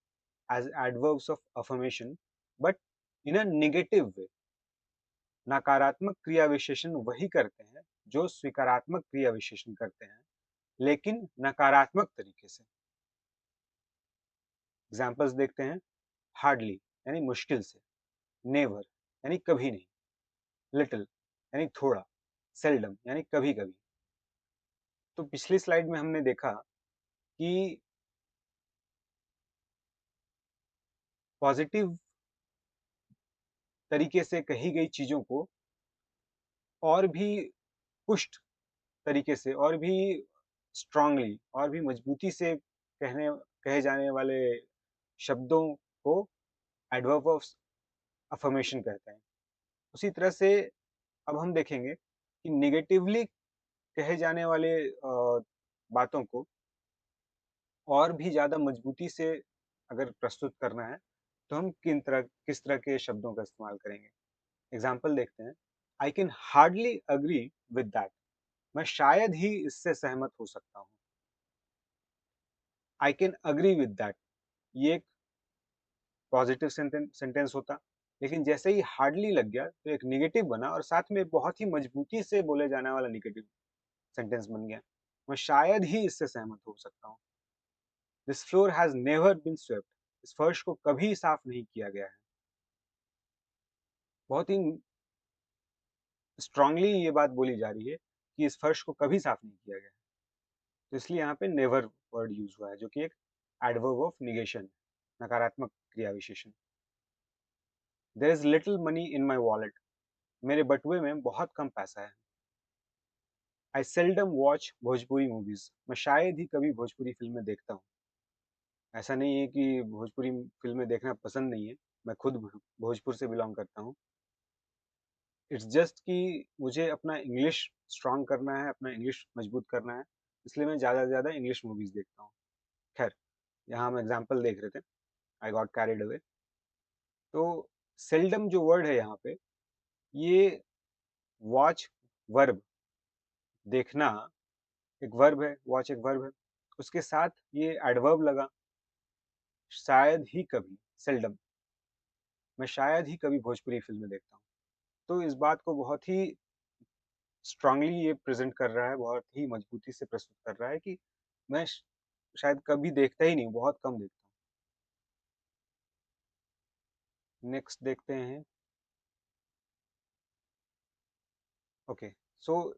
as adverbs of affirmation but in a negative way. नकारात्मक क्रिया विशेषण वही करते हैं जो स्वीकारात्मक क्रिया विशेषण करते हैं लेकिन नकारात्मक तरीके से. एग्जाम्पल्स देखते हैं. हार्डली यानी मुश्किल से, नेवर यानी कभी नहीं, लिटिल यानी थोड़ा, सेल्डम यानी कभी कभी. तो पिछली स्लाइड में हमने देखा कि पॉजिटिव तरीके से कही गई चीजों को और भी पुष्ट तरीके से और भी स्ट्रांगली और भी मजबूती से कहे जाने वाले शब्दों को एडवर्ब ऑफ अफर्मेशन कहते हैं. उसी तरह से अब हम देखेंगे कि निगेटिवली कहे जाने वाले बातों को और भी ज्यादा मजबूती से अगर प्रस्तुत करना है तो हम किस तरह के शब्दों का इस्तेमाल करेंगे. एग्जाम्पल देखते हैं. I can hardly agree with that. मैं शायद ही इससे सहमत हो सकता हूँ. I can agree with that ये एक पॉजिटिव सेंटेंस होता लेकिन जैसे ही हार्डली लग गया तो एक नेगेटिव बना और साथ में बहुत ही मजबूती से बोले जाने वाला नेगेटिव सेंटेंस बन गया. मैं शायद ही इससे सहमत हो सकता हूँ. This floor has never been swept. इस फर्श को कभी साफ नहीं किया गया है. बहुत ही स्ट्रांगली ये बात बोली जा रही है कि इस फर्श को कभी साफ नहीं किया गया है. तो इसलिए यहाँ पे नेवर वर्ड यूज हुआ है जो कि एक एडवर्ब ऑफ निगेशन, नकारात्मक क्रिया विशेषण. There is little money in my wallet. मेरे बटुए में बहुत कम पैसा है. I seldom watch Bhojpuri movies. मैं शायद ही कभी भोजपुरी फिल्में देखता हूँ. ऐसा नहीं है कि भोजपुरी फिल्में देखना पसंद नहीं है. मैं खुद भोजपुर से बिलोंग करता हूँ. इट्स जस्ट कि मुझे अपना इंग्लिश स्ट्रांग करना है, अपना इंग्लिश मजबूत करना है, इसलिए मैं ज़्यादा से ज़्यादा इंग्लिश मूवीज देखता हूँ. खैर, यहाँ हम एग्जाम्पल देख रहे थे. I got carried away. तो सेल्डम जो वर्ड है यहाँ पे ये वॉच वर्ब, देखना एक वर्ब है, वॉच एक वर्ब है, उसके साथ ये एडवर्ब लगा शायद ही कभी, सेल्डम. मैं शायद ही कभी भोजपुरी फिल्में देखता हूँ. तो इस बात को बहुत ही स्ट्रांगली ये प्रेजेंट कर रहा है, बहुत ही मजबूती से प्रस्तुत कर रहा है कि मैं शायद कभी देखता ही नहीं, बहुत कम देखता हूँ. नेक्स्ट देखते हैं. ओके, सो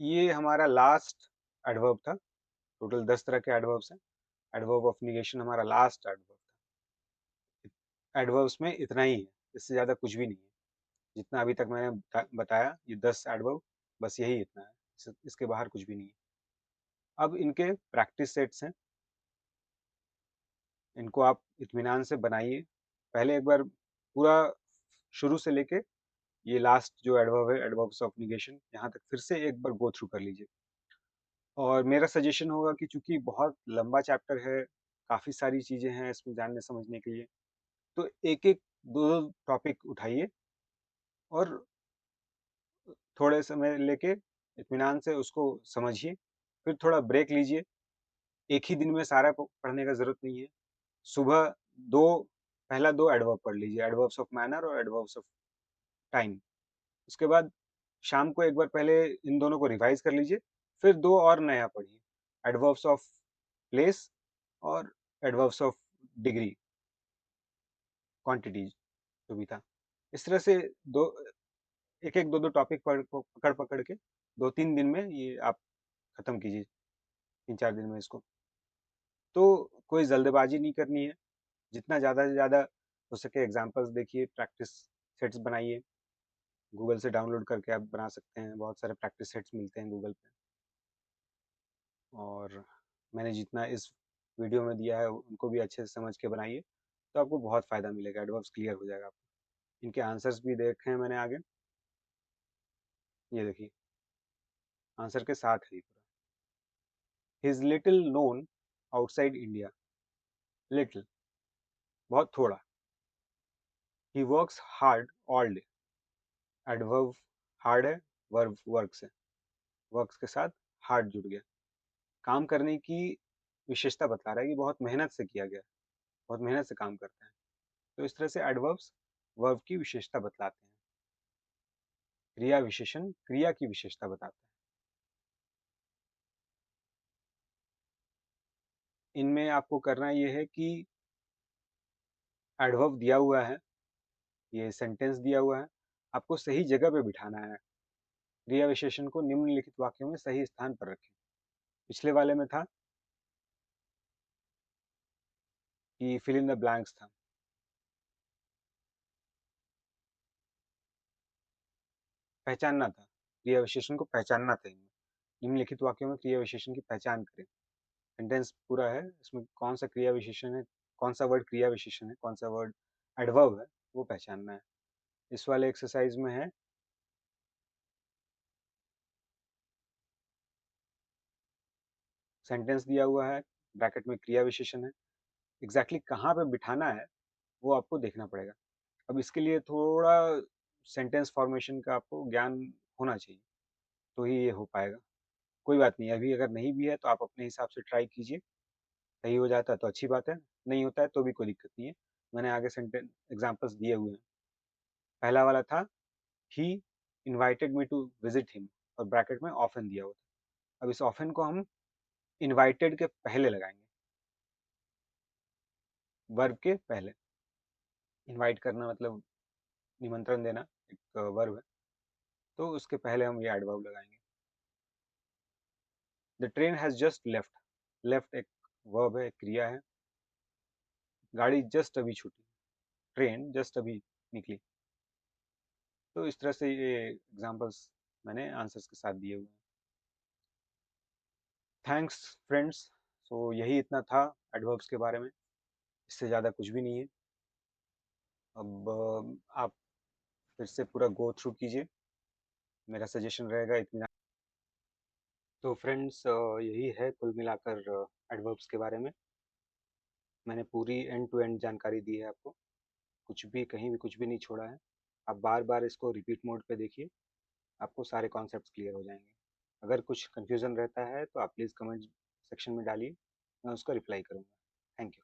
ये हमारा लास्ट एडवर्ब था. टोटल 10 तरह के एडवर्ब्स हैं. एडवर्ब ऑफ निगेशन हमारा लास्ट एडवर्ब था. एडवर्ब्स में इतना ही है, इससे ज़्यादा कुछ भी नहीं है. जितना अभी तक मैंने बताया ये 10 एडवर्ब, बस यही इतना है, इसके बाहर कुछ भी नहीं है. अब इनके प्रैक्टिस सेट्स हैं. इनको आप इत्मीनान से बनाइए. पहले एक बार पूरा शुरू से लेके ये लास्ट जो एडवर्ब है एडवर्ब्स ऑफ निगेशन यहाँ तक फिर से एक बार गो थ्रू कर लीजिए. और मेरा सजेशन होगा कि चूंकि बहुत लंबा चैप्टर है, काफ़ी सारी चीज़ें हैं इसमें जानने समझने के लिए, तो एक एक दो दो टॉपिक उठाइए और थोड़े समय लेके इत्मीनान से उसको समझिए. फिर थोड़ा ब्रेक लीजिए. एक ही दिन में सारा पढ़ने का ज़रूरत नहीं है. सुबह 2 पहला 2 एडवर्ब पढ़ लीजिए, एडवर्ब्स ऑफ मैनर और एडवर्ब्स ऑफ टाइम। उसके बाद शाम को एक बार पहले इन दोनों को रिवाइज़ कर लीजिए, फिर 2 और नया पढ़िए, एडवर्ब्स ऑफ प्लेस और एडवर्ब्स ऑफ डिग्री, क्वांटिटीज़ जो भी था। इस तरह से दो एक-एक, 2-2 टॉपिक पकड़-पकड़ के 2-3 दिन में ये आप खत्म कीजिए, 3-4 दिन में इसको। तो कोई जल्दबाजी नहीं करनी है, जितना ज़्यादा से ज़्यादा हो सके एग्ज़ाम्पल्स देखिए, प्रैक्टिस सेट्स बनाइए, गूगल से डाउनलोड करके आप बना सकते हैं, बहुत सारे प्रैक्टिस सेट्स मिलते हैं गूगल पे। और मैंने जितना इस वीडियो में दिया है उनको भी अच्छे से समझ के बनाइए, तो आपको बहुत फ़ायदा मिलेगा, एडवर्ब्स क्लियर हो जाएगा आपको। इनके आंसर्स भी देखे हैं मैंने आगे, ये देखिए, आंसर के साथ है ये पूरा। He is little known outside India, little, बहुत थोड़ा। He works hard all day, adverb hard है, वर्ब वर्क्स है, वर्क्स के साथ हार्ड जुड़ गया। काम करने की विशेषता बता रहा है कि बहुत मेहनत से किया गया, बहुत मेहनत से काम करता है। तो इस तरह से एडवर्ब्स वर्ब की विशेषता बतलाते हैं। क्रिया विशेषण क्रिया की विशेषता बताता है। इनमें आपको करना ये है कि एडवर्ब दिया हुआ है, ये सेंटेंस दिया हुआ है, आपको सही जगह पे बिठाना है। क्रिया विशेषण को निम्नलिखित वाक्यों में सही स्थान पर रखें। पिछले वाले में था कि फिल इन द ब्लैंक्स था। पहचानना था, क्रिया विशेषण को पहचानना था इनमें। निम्नलिखित वाक्यों में क्रिया विशेषण की पहचान करें। सेंटेंस पूरा है, इसमें कौन सा क्रिया विशेषण है, कौन सा वर्ड क्रिया विशेषण है, कौन सा वर्ड एडवर्ब है, वो पहचानना है। इस वाले एक्सरसाइज में है सेंटेंस दिया हुआ है, ब्रैकेट में क्रिया विशेषण है, एग्जैक्टली कहाँ पे बिठाना है वो आपको देखना पड़ेगा। अब इसके लिए थोड़ा सेंटेंस फॉर्मेशन का आपको ज्ञान होना चाहिए, तो ही ये हो पाएगा। कोई बात नहीं, अभी अगर नहीं भी है तो आप अपने हिसाब से ट्राई कीजिए, सही हो जाता है तो अच्छी बात है, नहीं होता है तो भी कोई दिक्कत नहीं है। मैंने आगे सेंटेंस एग्जाम्पल्स दिए हुए हैं। पहला वाला था he invited me to visit him, और ब्रैकेट में ऑफन दिया हुआ था। अब इस ऑफन को हम इन्वाइटेड के पहले लगाएंगे, वर्ब के पहले। इन्वाइट करना मतलब निमंत्रण देना, एक वर्ब है, तो उसके पहले हम ये एडवर्ब लगाएंगे। The train has just left, left एक वर्ब है, एक क्रिया है, गाड़ी जस्ट अभी छूटी, ट्रेन जस्ट अभी निकली। तो इस तरह से ये एग्जांपल्स मैंने आंसर्स के साथ दिए हुए हैं। Thanks friends. सो यही इतना था एडवर्ब्स के बारे में, इससे ज़्यादा कुछ भी नहीं है। अब आप फिर से पूरा गो थ्रू कीजिए, मेरा सजेशन रहेगा इतना। तो फ्रेंड्स यही है कुल मिलाकर एडवर्ब्स के बारे में। मैंने पूरी एंड टू एंड जानकारी दी है आपको, कुछ भी कहीं भी कुछ भी नहीं छोड़ा है। आप बार बार इसको रिपीट मोड पे देखिए, आपको सारे कॉन्सेप्ट्स क्लियर हो जाएंगे। अगर कुछ कन्फ्यूज़न रहता है तो आप प्लीज़ कमेंट सेक्शन में डालिए, मैं उसका रिप्लाई करूँगा। Thank you.